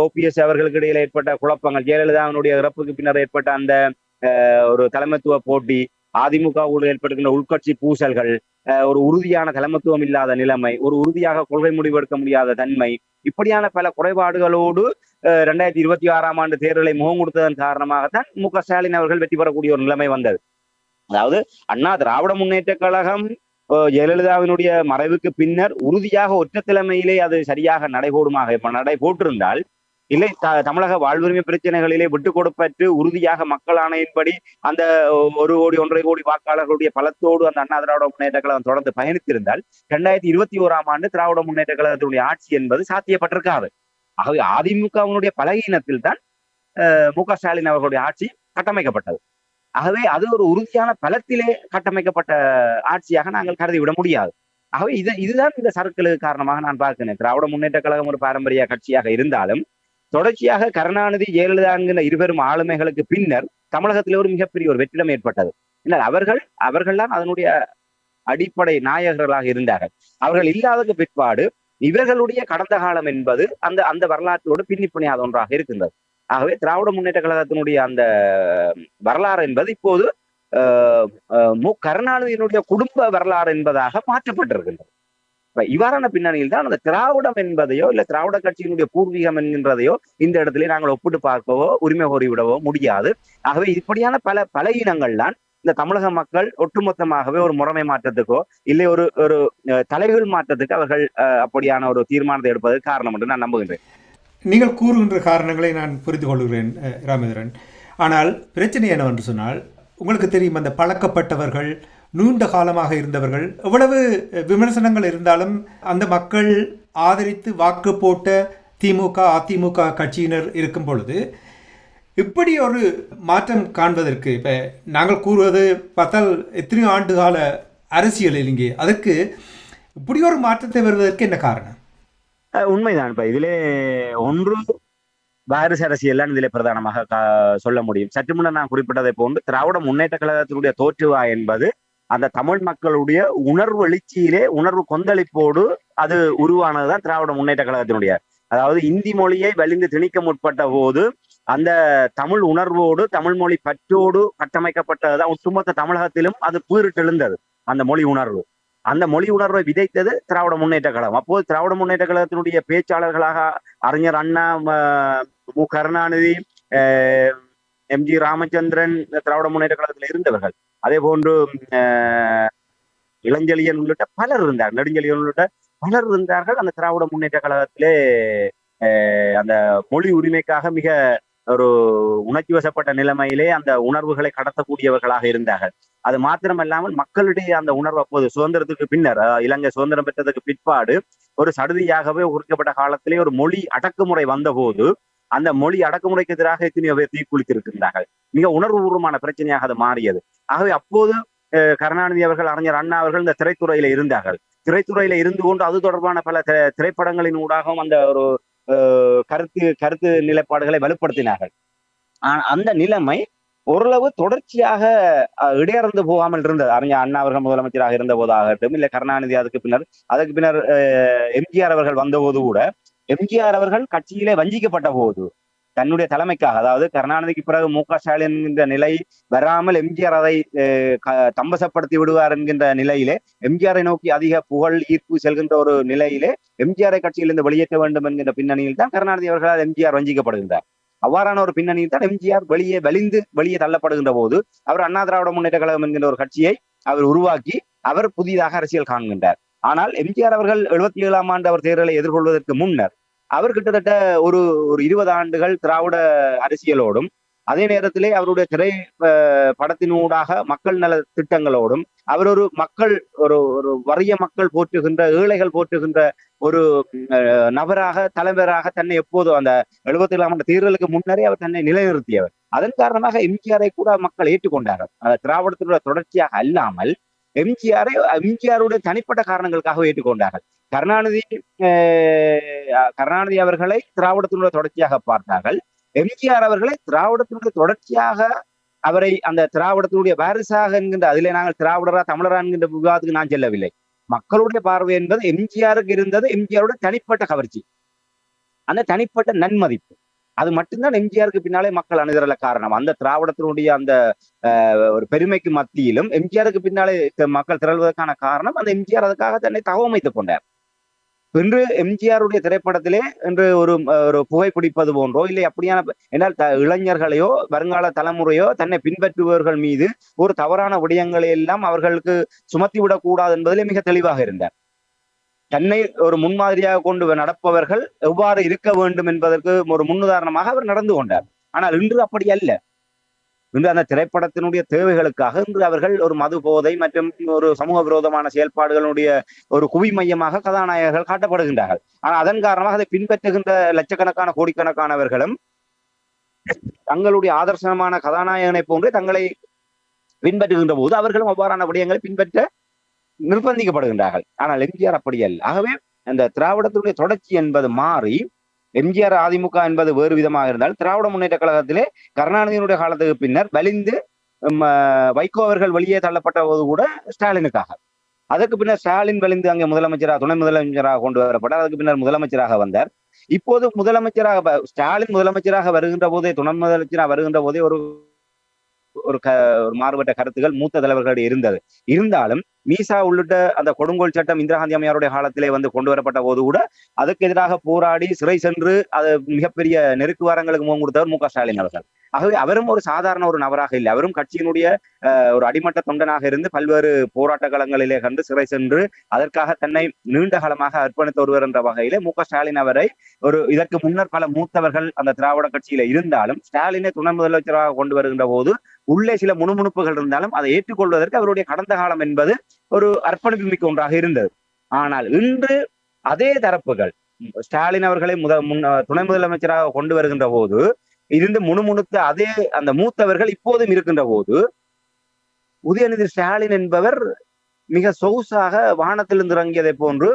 ஓபிஎஸ் அவர்களுக்கு இடையில ஏற்பட்ட குழப்பங்கள், ஜெயலலிதாவினுடைய இறப்புக்கு பின்னர் ஏற்பட்ட அந்த ஒரு தலைமைத்துவ போட்டி, அதிமுகவோடு ஏற்படுகின்ற உள்கட்சி பூசல்கள், ஒரு உறுதியான தலைமைத்துவம் இல்லாத நிலைமை, ஒரு உறுதியாக கொள்கை முடிவெடுக்க முடியாத தன்மை, இப்படியான பல குறைபாடுகளோடு 2026ஆம் ஆண்டு தேர்தலை முகம் கொடுத்ததன் காரணமாகத்தான் மு.க. ஸ்டாலின் அவர்கள் வெற்றி பெறக்கூடிய ஒரு நிலைமை வந்தது. அதாவது அண்ணா திராவிட முன்னேற்ற கழகம் ஜெயலலிதாவினுடைய மறைவுக்கு பின்னர் உறுதியாக ஒற்ற தலைமையிலே அது சரியாக நடைபோட்டிருந்தால், இல்லை தமிழக வாழ்வுரிமை பிரச்சனைகளிலே விட்டுக் கொடுப்பற்று உறுதியாக மக்கள் ஆணையின்படி அந்த 1 கோடி 1.5 கோடி வாக்காளர்களுடைய பலத்தோடு அந்த அண்ணா திராவிட முன்னேற்ற கழகம் தொடர்ந்து பயணித்திருந்தால் 2021ஆம் ஆண்டு திராவிட முன்னேற்ற கழகத்தினுடைய ஆட்சி என்பது சாத்தியப்பட்டிருக்காது. ஆகவே அதிமுகவினுடைய பலகீனத்தில் தான் மு.க. ஸ்டாலின் அவர்களுடைய ஆட்சி கட்டமைக்கப்பட்டது. ஆகவே அது ஒரு உறுதியான பலத்திலே கட்டமைக்கப்பட்ட ஆட்சியாக நாங்கள் கருதிவிட முடியாது. ஆகவே இதுதான் இந்த சர்க்கிளுக்கு காரணமாக நான் பார்க்கிறேன். திராவிட முன்னேற்ற கழகம் ஒரு பாரம்பரிய கட்சியாக இருந்தாலும் தொடர்ச்சியாக கருணாநிதி, ஜெயலலிதா என்கிற இருவரும் ஆளுமைகளுக்கு பின்னர் தமிழகத்திலே ஒரு மிகப்பெரிய ஒரு வெற்றிடம் ஏற்பட்டது. இல்லை, அவர்கள் தான் அதனுடைய அடிப்படை நாயகர்களாக இருந்தார்கள். அவர்கள் இல்லாததுக்கு பிற்பாடு இவர்களுடைய கடந்த காலம் என்பது அந்த வரலாற்றோடு பின்னிப்பிணையாத ஒன்றாக இருக்கின்றது. ஆகவே திராவிட முன்னேற்ற கழகத்தினுடைய அந்த வரலாறு என்பது இப்போது கருணாநிதியினுடைய குடும்ப வரலாறு என்பதாக மாற்றப்பட்டிருக்கின்றது. இவ்வாறான பின்னணியில் தான் அந்த திராவிடம் என்பதையோ இல்ல திராவிட கட்சியினுடைய பூர்வீகம் என்கின்றதையோ இந்த இடத்துல நாங்கள் ஒப்பிட்டு பார்க்கவோ உரிமை கோரிவிடவோ முடியாது. ஆகவே இப்படியான பல பலகீனங்கள் தான் இந்த தமிழக மக்கள் ஒட்டுமொத்தமாகவே ஒரு முறைமை மாற்றத்துக்கோ இல்லை ஒரு ஒரு தலைகள் மாற்றத்துக்கு அவர்கள் அப்படியான ஒரு தீர்மானத்தை எடுப்பதற்கு காரணம் என்று நான் நம்புகின்றேன். நீங்கள் கூறுகின்ற காரணங்களை நான் புரிந்து கொள்கிறேன் ராமேந்திரன். ஆனால் பிரச்சனை என்னவென்று சொன்னால், உங்களுக்கு தெரியும், அந்த பழக்கப்பட்டவர்கள், நீண்ட காலமாக இருந்தவர்கள், எவ்வளவு விமர்சனங்கள் இருந்தாலும் அந்த மக்கள் ஆதரித்து வாக்கு போட்ட திமுக அதிமுக கட்சியினர் இருக்கும் பொழுது இப்படி ஒரு மாற்றம் காண்பதற்கு இப்போ நாங்கள் கூறுவது பார்த்தால் எத்தனையோ ஆண்டு கால அரசியல் இங்கே, அதற்கு இப்படி ஒரு மாற்றத்தை வருவதற்கு என்ன காரணம்? உண்மைதான். இப்ப இதிலே ஒன்று வாரிசு அரசியல் இதிலே பிரதானமாக சொல்ல முடியும். சற்று முன்னர் நான் குறிப்பிட்டதை போன்று திராவிட முன்னேற்ற கழகத்தினுடைய தோற்றுவா என்பது அந்த தமிழ் மக்களுடைய உணர்வு எழுச்சியிலே உணர்வு கொந்தளிப்போடு அது உருவானதுதான் திராவிட முன்னேற்ற கழகத்தினுடைய, அதாவது இந்தி மொழியை வலிந்து திணிக்க முற்பட்ட போது அந்த தமிழ் உணர்வோடு தமிழ் மொழி பற்றோடு கட்டமைக்கப்பட்டதுதான் ஒட்டுமொத்த தமிழகத்திலும் அது பீரிட்டெழுந்தது. அந்த மொழி உணர்வு, அந்த மொழி உணர்வை விதைத்தது திராவிட முன்னேற்ற கழகம். அப்போது திராவிட முன்னேற்ற கழகத்தினுடைய பேச்சாளர்களாக அறிஞர் அண்ணா, மு கருணாநிதி, எம்ஜி ராமச்சந்திரன் திராவிட முன்னேற்ற கழகத்தில் இருந்தவர்கள். அதே போன்று இளஞ்செழியன் உள்ளிட்ட பலர் இருந்தார்கள், நெடுஞ்செழியன் உள்ளிட்ட பலர் இருந்தார்கள். அந்த திராவிட முன்னேற்ற கழகத்திலே அந்த மொழி உரிமைக்காக மிக ஒரு உணர்ச்சி வசப்பட்ட நிலைமையிலே அந்த உணர்வுகளை கடத்தக்கூடியவர்களாக இருந்தார்கள். அது மாத்திரமல்லாமல் மக்களிடையே அந்த உணர்வு அப்போது சுதந்திரத்துக்கு பின்னர், இலங்கை சுதந்திரம் பெற்றதுக்கு பிற்பாடு ஒரு சடுதியாகவே குறிக்கப்பட்ட காலத்திலே ஒரு மொழி அடக்குமுறை வந்தபோது அந்த மொழி அடக்குமுறைக்கு எதிராக எத்தனையோ பேர் தீக்குளித்திருக்கின்றார்கள். மிக உணர்வுபூர்வமான பிரச்சனையாக அது மாறியது. ஆகவே அப்போது கருணாநிதி அவர்கள், அறிஞர் அண்ணா அவர்கள் இந்த திரைத்துறையில இருந்தார்கள். திரைத்துறையில இருந்து கொண்டு அது தொடர்பான பல திரைப்படங்களின் ஊடாகவும் அந்த ஒரு கருத்து நிலைப்பாடுகளை வலுப்படுத்தினார்கள். அந்த நிலைமை ஓரளவு தொடர்ச்சியாக இடையறந்து போகாமல் இருந்தது. அறிஞர் அண்ணா அவர்கள் முதலமைச்சராக இருந்த போதாகட்டும், இல்லை கருணாநிதி அதற்கு பின்னர் எம்ஜிஆர் அவர்கள் வந்தபோது கூட எம்ஜிஆர் அவர்கள் கட்சியிலே வஞ்சிக்கப்பட்ட போது தன்னுடைய தலைமைக்காக, அதாவது கருணாநிதிக்கு பிறகு மு.க. ஸ்டாலின் என்கின்ற நிலை வராமல் எம்ஜிஆர் அதை தம்பசப்படுத்தி விடுவார் என்கின்ற நிலையிலே எம்ஜிஆரை நோக்கி அதிக புகழ் ஈர்ப்பு செல்கின்ற ஒரு நிலையிலே எம்ஜிஆரை கட்சியிலிருந்து வெளியேற்ற வேண்டும் என்கின்ற பின்னணியில் தான் கருணாநிதி அவர்களால் எம்ஜிஆர் வஞ்சிக்கப்படுகின்றார். அவ்வாறான ஒரு பின்னணியில் தான் எம்ஜிஆர் வெளியே தள்ளப்படுகின்ற போது அவர் அண்ணா திராவிட முன்னேற்ற கழகம் என்கின்ற ஒரு கட்சியை அவர் உருவாக்கி அவர் புதிதாக அரசியல் காண்கின்றார். ஆனால் எம்ஜிஆர் அவர்கள் 77ஆம் ஆண்டு அவர் தேர்தலை எதிர்கொள்வதற்கு முன்னர் அவர் கிட்டத்தட்ட ஒரு 20 ஆண்டுகள் திராவிட அரசியலோடும் அதே நேரத்திலே அவருடைய திரை படத்தினூடாக மக்கள் நல திட்டங்களோடும் அவர் ஒரு வறிய மக்கள் போற்றுகின்ற, ஏழைகள் போற்றுகின்ற ஒரு நபராக, தலைவராக தன்னை எப்போதும் அந்த 77ஆம் ஆண்டு தேர்தலுக்கு முன்னரே அவர் தன்னை நிலைநிறுத்தியவர். அதன் காரணமாக எம்ஜிஆரை கூட மக்கள் ஏற்றுக்கொண்டார்கள். திராவிடத்தினுடைய தொடர்ச்சியாக அல்லாமல் எம்ஜிஆருடைய தனிப்பட்ட காரணங்களுக்காக ஏற்றுக்கொண்டார்கள். கருணாநிதி அவர்களை திராவிடத்தினுடைய தொடர்ச்சியாக பார்த்தார்கள். எம்ஜிஆர் அவர்களை திராவிடத்தினுடைய தொடர்ச்சியாக அவரை அந்த திராவிடத்தினுடைய வாரிசாக என்கின்ற, அதிலே நாங்கள் திராவிடரா தமிழரா என்கின்ற விவாதத்துக்கு நான் செல்லவில்லை. மக்களுடைய பார்வை என்பது எம்ஜிஆருக்கு இருந்தது எம்ஜிஆருடைய தனிப்பட்ட கவர்ச்சி, அந்த தனிப்பட்ட நன்மதிப்பு. அது மட்டும்தான் எம்ஜிஆருக்கு பின்னாலே மக்கள் அணுகிறல காரணம். அந்த திராவிடத்தினுடைய அந்த ஒரு பெருமைக்கு மத்தியிலும் எம்ஜிஆருக்கு பின்னாலே மக்கள் திரள்வதற்கான காரணம் அந்த எம்ஜிஆர் அதுக்காக தன்னை தகவமைத்துக் கொண்டார். இன்று எம்ஜிஆருடைய திரைப்படத்திலே இன்று ஒரு புகைப்பிடிப்பது போன்றோ இல்லை அப்படியான என்றால் இளைஞர்களையோ வருங்கால தலைமுறையோ தன்னை பின்பற்றுபவர்கள் மீது ஒரு தவறான விடயங்களை எல்லாம் அவர்களுக்கு சுமத்திவிடக் கூடாது என்பதிலே மிக தெளிவாக இருந்தார். தன்னை ஒரு முன்மாதிரியாக கொண்டு நடப்பவர்கள் எவ்வாறு இருக்க வேண்டும் என்பதற்கு ஒரு முன்னுதாரணமாக அவர் நடந்து கொண்டார். ஆனால் இன்று அப்படி அல்ல. இன்று அந்த திரைப்படத்தினுடைய தேவைகளுக்காக இன்று அவர்கள் ஒரு மது போதை மற்றும் ஒரு சமூக விரோதமான செயல்பாடுகளுடைய ஒரு குவி மையமாக கதாநாயகர்கள் காட்டப்படுகின்றார்கள். ஆனால் அதன் காரணமாக அதை பின்பற்றுகின்ற லட்சக்கணக்கான கோடிக்கணக்கானவர்களும் தங்களுடைய ஆதர்சனமான கதாநாயகனை போன்றே தங்களை பின்பற்றுகின்ற போது அவர்களும் அவ்வாறான விடயங்களை பின்பற்ற நிர்பந்திக்கப்படுகின்றார்கள். ஆனால் எம்ஜிஆர் அப்படி அல்ல. ஆகவே அந்த திராவிடத்தினுடைய தொடர்ச்சி என்பது மாறி எம்ஜிஆர் அதிமுக என்பது வேறு விதமாக இருந்தால் திராவிட முன்னேற்ற கழகத்திலே கருணாநிதியினுடைய காலத்துக்கு பின்னர் வலிந்து வைகோ அவர்கள் வெளியே தள்ளப்பட்ட போது கூட ஸ்டாலினுக்காக, அதற்கு பின்னர் ஸ்டாலின் வலிந்து அங்கே துணை முதலமைச்சராக கொண்டு வரப்பட்டார். அதுக்கு பின்னர் முதலமைச்சராக வந்தார். இப்போது ஸ்டாலின் முதலமைச்சராக வருகின்ற போதே, துணை முதலமைச்சராக வருகின்ற போதே ஒரு மாறுபட்ட கருத்துக்கள் மூத்த தலைவர்களிடையே இருந்தாலும் மீசா உள்ளிட்ட அந்த கொடுங்கோல் சட்டம் இந்திரா காந்தி அம்மையாருடைய காலத்திலே வந்து கொண்டு வரப்பட்ட போது கூட அதுக்கு எதிராக போராடி சிறை சென்று அது மிகப்பெரிய நெருக்குவாரங்களுக்கு முகம் கொடுத்தவர் மு.க.ஸ்டாலின் அவர்கள். ஆகவே அவரும் ஒரு சாதாரண ஒரு நபராக இல்லை. அவரும் கட்சியினுடைய ஒரு அடிமட்ட தொண்டனாக இருந்து பல்வேறு போராட்ட களங்களிலே கண்டு சிறை சென்று அதற்காக தன்னை நீண்ட காலமாக அர்ப்பணித்த ஒருவர் என்ற வகையிலே மு.க.ஸ்டாலின் அவரை இதற்கு முன்னர் பல மூத்தவர்கள் அந்த திராவிட கட்சியில இருந்தாலும் ஸ்டாலினை துணை முதலமைச்சராக கொண்டு வருகின்ற போது உள்ளே சில முணுமுணுப்புகள் இருந்தாலும் அதை ஏற்றுக்கொள்வதற்கு அவருடைய கடந்த காலம் என்பது ஒரு அர்ப்பணிப்பு மிக்க ஒன்றாக இருந்தது. ஆனால் இன்று அதே தரப்புகள் ஸ்டாலின் அவர்களை துணை முதலமைச்சராக கொண்டு வருகின்ற போது இருந்து முணுமுணுத்த அதே அந்த மூத்தவர்கள் இப்போதும் இருக்கின்ற போது உதயநிதி ஸ்டாலின் என்பவர் மிக சொகுசாக வானத்திலிருந்து இறங்கியதை போன்று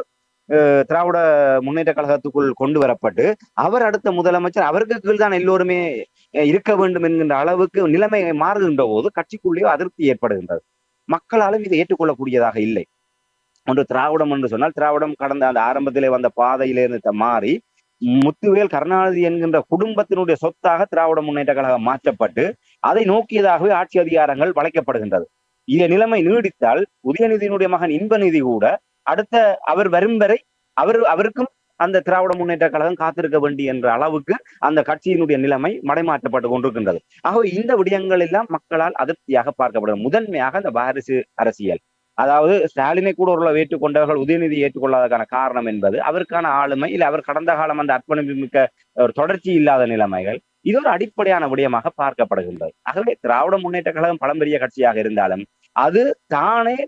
திராவிட முன்னேற்ற கழகத்துக்குள் கொண்டு வரப்பட்டு அவர் அடுத்த முதலமைச்சர் அவருக்கு கீழ் தான் எல்லோருமே இருக்க வேண்டும் என்கின்ற அளவுக்கு நிலைமை மாறுகின்ற போது கட்சிக்குள்ளேயோ அதிருப்தி ஏற்படுகின்றது. மக்களாலும் இதை ஏற்றுக்கொள்ளக்கூடியதாக இல்லை. ஒன்று திராவிடம் என்று சொன்னால் திராவிடம் கடந்த அந்த ஆரம்பத்திலே வந்த பாதையிலிருந்து மாறி முத்துவேல் கருணாநிதி என்கின்ற குடும்பத்தினுடைய சொத்தாக திராவிட முன்னேற்ற கழகம் மாற்றப்பட்டு அதை நோக்கியதாகவே ஆட்சி அதிகாரங்கள் வளைக்கப்படுகின்றது. இந்த நிலைமை நீடித்தால் உதயநிதியினுடைய மகன் இன்பநிதி கூட அடுத்த அவர் வரும் வரை அவருக்கும் அந்த திராவிட முன்னேற்ற கழகம் காத்திருக்க வேண்டிய என்ற அளவுக்கு அந்த கட்சியினுடைய நிலைமை மடைமாற்றப்பட்டு கொண்டிருக்கின்றது. ஆகவே இந்த விடயங்கள் எல்லாம் மக்களால் அதிருப்தியாக பார்க்கப்படுகிறது. முதன்மையாக அந்த வாரிசு அரசியல், அதாவது ஸ்டாலினை கூட ஓரளவு ஏற்றுக்கொண்டவர்கள் உதயநிதி ஏற்றுக்கொள்ளாததுக்கான காரணம் என்பது அவருக்கான ஆளுமை இல்லை அவர் கடந்த காலம் அந்த அர்ப்பணிப்பு மிக்க ஒரு தொடர்ச்சி இல்லாத நிலைமைகள், இது ஒரு அடிப்படையான விடயமாக பார்க்கப்படுகின்றது. ஆகவே திராவிட முன்னேற்ற கழகம் பழம்பெரிய கட்சியாக இருந்தாலும் அது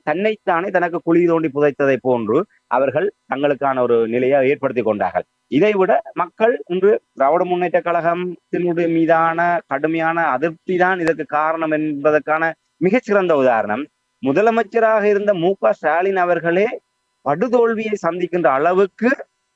தன்னைத்தானே தனக்கு குழி தோண்டி புதைத்ததை போன்று அவர்கள் தங்களுக்கான ஒரு நிலையை ஏற்படுத்தி கொண்டார்கள். இதைவிட மக்கள் இன்று திராவிட முன்னேற்ற கழகத்தினுடைய மீதான கடுமையான அதிருப்தி தான் இதற்கு காரணம் என்பதற்கான மிகச்சிறந்த உதாரணம் முதலமைச்சராக இருந்த மு.க.ஸ்டாலின் அவர்களே படுதோல்வியை சந்திக்கின்ற அளவுக்கு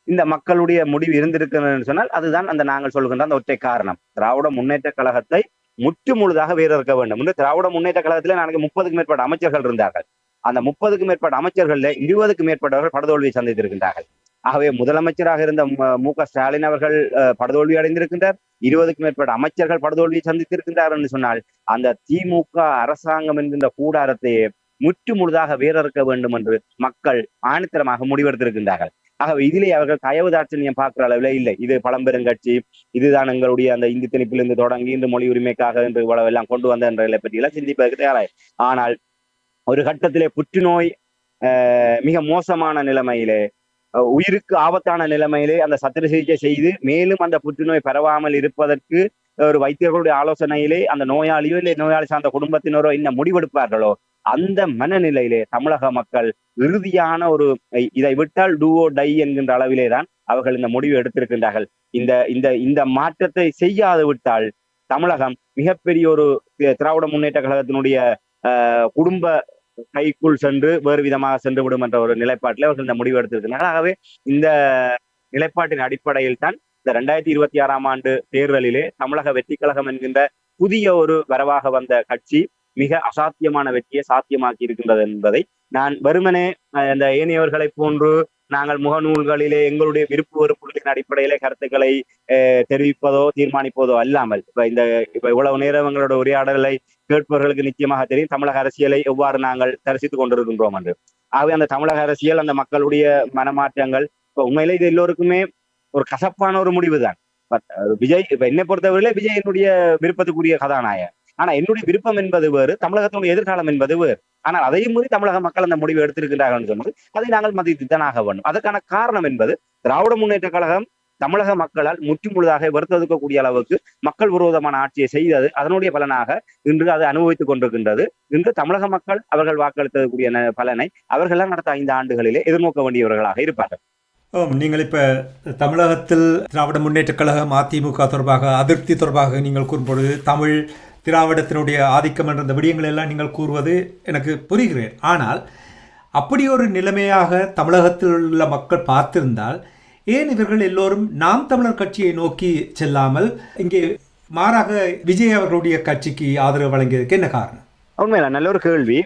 இந்த மக்களுடைய முடிவு இருந்திருக்கிறது சொன்னால் அதுதான் அந்த நாங்கள் சொல்கின்ற அந்த ஒற்றை காரணம். திராவிட முன்னேற்ற கழகத்தை முற்று முழுதாக வேறறுக்க வேண்டும் என்று திராவிட முன்னேற்ற கழகத்திலே நாளைக்கு 30க்கும் மேற்பட்ட அமைச்சர்கள் இருந்தார்கள். அந்த 30க்கும் மேற்பட்ட அமைச்சர்கள்ல 20க்கும் மேற்பட்டவர்கள் படுதோல்வியை சந்தித்திருக்கின்றார்கள். ஆகவே முதலமைச்சராக இருந்த மு.க.ஸ்டாலின் அவர்கள் படுதோல்வி அடைந்திருக்கின்றார். 20க்கும் மேற்பட்ட அமைச்சர்கள் படுதோல்வியை சந்தித்திருக்கின்றார் என்று சொன்னால் அந்த திமுக அரசாங்கம் என்கின்ற கூடாரத்தையே முற்று முழுதாக வேறறுக்க வேண்டும் என்று மக்கள் ஆணித்தரமாக முடிவெடுத்திருக்கின்றார்கள். ஆகவே இதிலே அவர்கள் தயவு தாட்சணியம் பார்க்கிற அளவில் இல்லை. இது பழம்பெருங்கட்சி, இதுதான் எங்களுடைய அந்த இந்தி திணிப்பிலிருந்து தொடங்கி இன்று மொழி உரிமைக்காக என்று இவ்வளவு எல்லாம் கொண்டு வந்த என்றதை பற்றி எல்லாம் சிந்திப்பதற்கு தயாராய். ஆனால் ஒரு கட்டத்திலே புற்றுநோய் மிக மோசமான நிலைமையிலே உயிருக்கு ஆபத்தான நிலைமையிலே அந்த சத்திர சிகிச்சை செய்து மேலும் அந்த புற்றுநோய் பரவாமல் இருப்பதற்கு ஒரு வைத்தியர்களுடைய ஆலோசனையிலே அந்த நோயாளியோ இல்லை நோயாளி சார்ந்த குடும்பத்தினரோ என்ன முடிவெடுப்பார்களோ அந்த மனநிலையிலே தமிழக மக்கள் இறுதியான ஒரு இதை விட்டால் டூஓ டை என்கின்ற அளவிலே தான் அவர்கள் இந்த முடிவு எடுத்திருக்கின்றார்கள். இந்த இந்த இந்த மாற்றத்தை செய்யாது விட்டால் தமிழகம் மிகப்பெரிய ஒரு திராவிட முன்னேற்ற கழகத்தினுடைய குடும்ப கைக்குள் சென்று வேறு விதமாக சென்று விடும் என்ற ஒரு நிலைப்பாட்டில் அவர்கள் இந்த முடிவு எடுத்திருக்கிறார்கள். ஆகவே இந்த நிலைப்பாட்டின் அடிப்படையில் தான் இந்த 2026 ஆண்டு தேர்தலிலே தமிழக வெற்றி கழகம் என்கின்ற புதிய ஒரு வரவாக வந்த கட்சி மிக அசாத்தியமான வெற்றியை சாத்தியமாக்கி இருக்கின்றது என்பதை நான் வெறுமனே இந்த ஏனையவர்களை போன்று நாங்கள் முகநூல்களிலே எங்களுடைய விருப்பு வெறுப்புகளின் அடிப்படையிலே கருத்துக்களை தெரிவிப்பதோ தீர்மானிப்பதோ அல்லாமல் இப்ப இவ்வளவு நேரம் எங்களோட உரையாடலை கேட்பவர்களுக்கு நிச்சயமாக தெரியும் தமிழக அரசியலை எவ்வாறு நாங்கள் தரிசித்துக் கொண்டிருக்கின்றோம் என்று. ஆகவே அந்த தமிழக அரசியல் அந்த மக்களுடைய மனமாற்றங்கள் இப்ப உண்மையிலே இது எல்லோருக்குமே ஒரு கசப்பான ஒரு முடிவு தான். விஜய் இப்ப என்னை பொறுத்தவரையிலே விஜயனுடைய விருப்பத்துக்குரிய கதாநாயகன். ஆனா என்னுடைய விருப்பம் என்பது வேறு, தமிழகத்தினுடைய எதிர்காலம் என்பது வேறு. ஆனால் அதையும் மீறி தமிழக மக்கள் அந்த முடிவு எடுத்திருக்கின்றார்கள் சொன்னது அதை நாங்கள் மதித்துத்தான் ஆக வேண்டும். அதற்கான காரணம் என்பது திராவிட முன்னேற்ற கழகம் தமிழக மக்களால் முற்று முழுதாக வெறுத்தொதுக்கக்கூடிய அளவுக்கு மக்கள் விரோதமான ஆட்சியை செய்தது. அதனுடைய பலனாக இன்று அதை அனுபவித்துக் கொண்டிருக்கின்றது. இன்று தமிழக மக்கள் அவர்கள் வாக்களித்தக்கூடிய பலனை அவர்களால் அடுத்த 5 ஆண்டுகளிலே எதிர்நோக்க வேண்டியவர்களாக இருப்பார்கள். நீங்கள் இப்ப தமிழகத்தில் திராவிட முன்னேற்ற கழகம் அதிமுக தொடர்பாக அதிருப்தி தொடர்பாக நீங்கள் கூறும்பொழுது தமிழ் திராவிடத்தினுடைய ஆதிக்கம் என்ற இந்த விடயங்கள் எல்லாம் நீங்கள் கூறுவது எனக்கு புரிகிறேன். ஆனால் அப்படி ஒரு நிலைமையாக தமிழகத்தில் உள்ள மக்கள் பார்த்திருந்தால் ஏன் இவர்கள் எல்லோரும் நாம் தமிழர் கட்சியை நோக்கி செல்லாமல் இங்கே மாறாக விஜய் அவர்களுடைய கட்சிக்கு ஆதரவு வழங்கியதற்கு என்ன காரணம்? உண்மையில நல்ல ஒரு கேள்வி.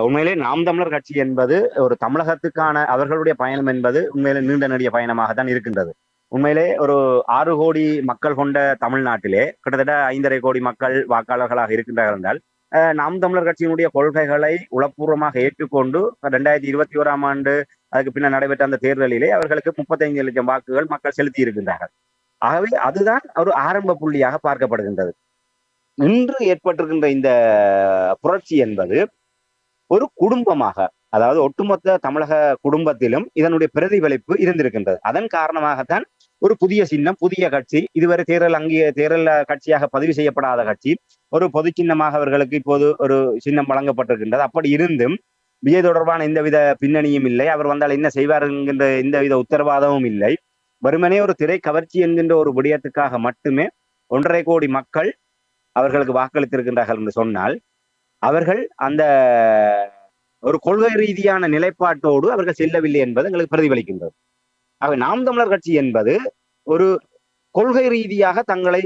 உண்மையிலே நாம் தமிழர் கட்சி என்பது ஒரு தமிழகத்துக்கான அவர்களுடைய பயணம் என்பது உண்மையிலே நீண்ட நெடிய பயணமாக தான் இருக்கின்றது. உண்மையிலே ஒரு 6 கோடி மக்கள் கொண்ட தமிழ்நாட்டிலே கிட்டத்தட்ட 5.5 கோடி மக்கள் வாக்காளர்களாக இருக்கின்றார்கள் என்றால் நாம் தமிழர் கட்சியினுடைய கொள்கைகளை உளப்பூர்வமாக ஏற்றுக்கொண்டு 2021 அதுக்கு பின்னர் நடைபெற்ற அந்த தேர்தலிலே அவர்களுக்கு 35 லட்சம் வாக்குகள் மக்கள் செலுத்தி இருக்கின்றார்கள். ஆகவே அதுதான் ஒரு ஆரம்ப புள்ளியாக பார்க்கப்படுகின்றது. இன்று ஏற்பட்டிருக்கின்ற இந்த புரட்சி என்பது ஒரு குடும்பமாக, அதாவது ஒட்டுமொத்த தமிழக குடும்பத்திலும் இதனுடைய பிரதிபலிப்பு இருந்திருக்கின்றது. அதன் காரணமாகத்தான் ஒரு புதிய சின்னம், புதிய கட்சி, இதுவரை தேர்தல் கட்சியாக பதிவு செய்யப்படாத கட்சி, ஒரு பொது சின்னமாக அவர்களுக்கு இப்போது ஒரு சின்னம் வழங்கப்பட்டிருக்கின்றது. அப்படி இருந்தும் விஜய் தொடர்பான எந்தவித பின்னணியும் இல்லை, அவர் வந்தால் என்ன செய்வார் என்கின்ற எந்தவித உத்தரவாதமும் இல்லை. வெறுமனே ஒரு திரை கவர்ச்சி என்கின்ற ஒரு விடயத்துக்காக மட்டுமே 1.5 கோடி மக்கள் அவர்களுக்கு வாக்களித்திருக்கின்றார்கள் என்று சொன்னால், அவர்கள் அந்த ஒரு கொள்கை ரீதியான நிலைப்பாட்டோடு அவர்கள் செல்லவில்லை என்பது எங்களுக்கு பிரதிபலிக்கின்றது. ஆக நாம் தமிழர் கட்சி என்பது ஒரு கொள்கை ரீதியாக தங்களை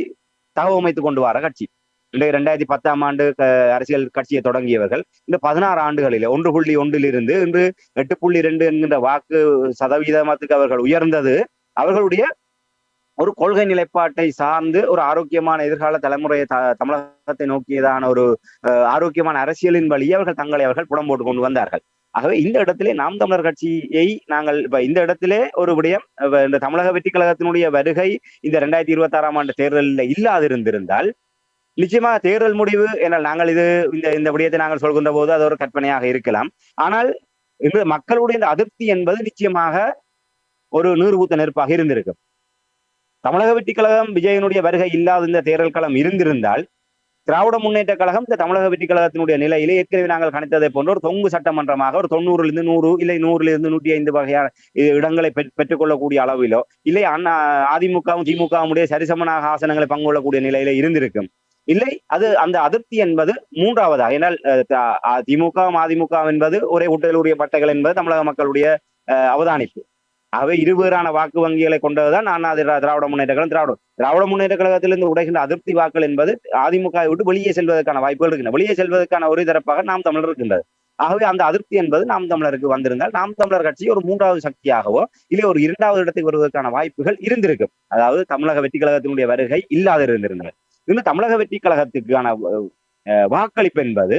தகவமைத்துக் கொண்டு வர கட்சி. இன்றைய 2010 அரசியல் கட்சியை தொடங்கியவர்கள் இந்த 16 ஆண்டுகளிலே 1.1 இன்று 8.2 என்கின்ற வாக்கு சதவீதத்துக்கு அவர்கள் உயர்ந்தது அவர்களுடைய ஒரு கொள்கை நிலைப்பாட்டை சார்ந்து ஒரு ஆரோக்கியமான எதிர்கால தலைமுறையை தமிழகத்தை நோக்கியதான ஒரு ஆரோக்கியமான அரசியலின் வழியே அவர்கள் புடம் போட்டு கொண்டு வந்தார்கள். ஆகவே இந்த இடத்திலே நாம் தமிழர் கட்சியை நாங்கள் இப்ப இந்த இடத்திலே ஒரு விடயம், இந்த தமிழக வெற்றி கழகத்தினுடைய வருகை இந்த 2026 தேர்தலில் இல்லாதிருந்திருந்தால் நிச்சயமாக தேர்தல் முடிவு என்னால் நாங்கள் இந்த விடயத்தை நாங்கள் சொல்கின்ற போது அது ஒரு கற்பனையாக இருக்கலாம். ஆனால் இன்று மக்களுடைய இந்த அதிருப்தி என்பது நிச்சயமாக ஒரு நீர்பூத்த நெருப்பாக இருந்திருக்கும். தமிழக வெற்றி கழகம் விஜயனுடைய வருகை இல்லாத இந்த தேர்தல் களம் இருந்திருந்தால் திராவிட முன்னேற்ற கழகம் இந்த தமிழக வெற்றி கழகத்தினுடைய நிலையிலே ஏற்கனவே நாங்கள் கணித்ததை போன்ற ஒரு தொங்கு சட்டமன்றமாக ஒரு 90 100 இல்லை 100 105 வகையான இடங்களை பெற்றுக்கொள்ளக்கூடிய அளவிலோ இல்லை அதிமுகவும் திமுகவும் சரிசமனாக ஆசனங்களை பங்குகொள்ளக்கூடிய நிலையில இருந்திருக்கும். இல்லை அந்த அதிருப்தி என்பது மூன்றாவதாக, ஏனால் திமுகவும் அதிமுக என்பது ஒரே உடைய பட்டைகள் என்பது தமிழக மக்களுடைய அவதானிப்பு. ஆகவே இருவேறான வாக்கு வங்கிகளை கொண்டதுதான் திராவிட முன்னேற்ற கழகம். திராவிட முன்னேற்ற கழகத்திலிருந்து உடைகின்ற அதிருப்தி வாக்கள் என்பது அதிமுக விட்டு வெளியே செல்வதற்கான வாய்ப்புகள் இருக்கின்றன. வெளியே செல்வதற்கான ஒரு தரப்பாக நாம் தமிழர் இருக்கின்றது. ஆகவே அந்த அதிருப்தி என்பது நாம் தமிழருக்கு வந்திருந்தால் நாம் தமிழர் கட்சி ஒரு 3வது சக்தியாகவோ இல்லை ஒரு 2வது இடத்துக்கு வருவதற்கான வாய்ப்புகள் இருந்திருக்கும். அதாவது தமிழக வெற்றி கழகத்தினுடைய வருகை இல்லாத இருந்திருந்தது. இன்னும் தமிழக வெற்றி கழகத்துக்கான வாக்களிப்பு என்பது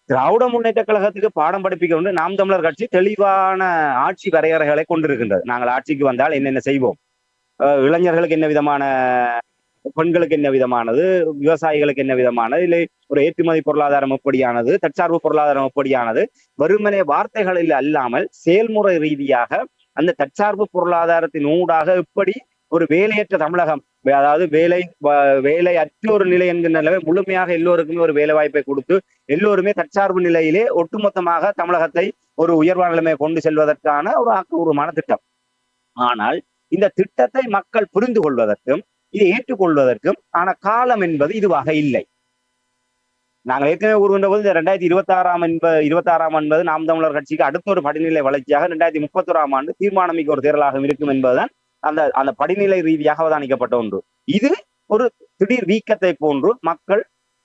திராவிட முன்னேற்ற கழகத்துக்கு பாடம் படிப்பிக்க வந்து நாம் தமிழர் கட்சி தெளிவான ஆட்சி வரையறைகளை கொண்டிருக்கின்றது. நாங்கள் ஆட்சிக்கு வந்தால் என்னென்ன செய்வோம், இளைஞர்களுக்கு என்ன விதமான, பெண்களுக்கு என்ன விதமானது, விவசாயிகளுக்கு என்ன விதமானது, இல்லை ஒரு ஏற்றுமதி பொருளாதாரம் எப்படியானது, தற்சார்பு பொருளாதாரம் எப்படியானது, வெறுமனே வார்த்தைகளில் அல்லாமல் செயல்முறை ரீதியாக அந்த தற்சார்பு பொருளாதாரத்தின் ஊடாக எப்படி ஒரு வேலையற்ற தமிழகம், அதாவது வேலை அற்ற ஒரு நிலை என்கிற நிலைமை முழுமையாக எல்லோருக்குமே ஒரு வேலை வாய்ப்பை கொடுத்து எல்லோருமே தற்சார்பு நிலையிலே ஒட்டுமொத்தமாக தமிழகத்தை ஒரு உயர்வான நிலைமையை கொண்டு செல்வதற்கான ஒரு ஆக்கப்பூர்வமான திட்டம். ஆனால் இந்த திட்டத்தை மக்கள் புரிந்து கொள்வதற்கும் இதை ஏற்றுக்கொள்வதற்கும் ஆன காலம் என்பது இதுவாக இல்லை. நாங்கள் ஏற்கனவே கூறுகின்ற போது இந்த 2026 என்பது நாம் தமிழர் கட்சிக்கு அடுத்த ஒரு படிநிலை வளர்ச்சியாக 2031 தீர்மானமிக்க ஒரு தேர்தலாக இருக்கும் என்பதுதான் அந்த படிநிலை ரீதியாக அவதானிக்கப்பட்ட ஒன்று. இது ஒரு திடீர் வீக்கத்தை போன்று மக்கள்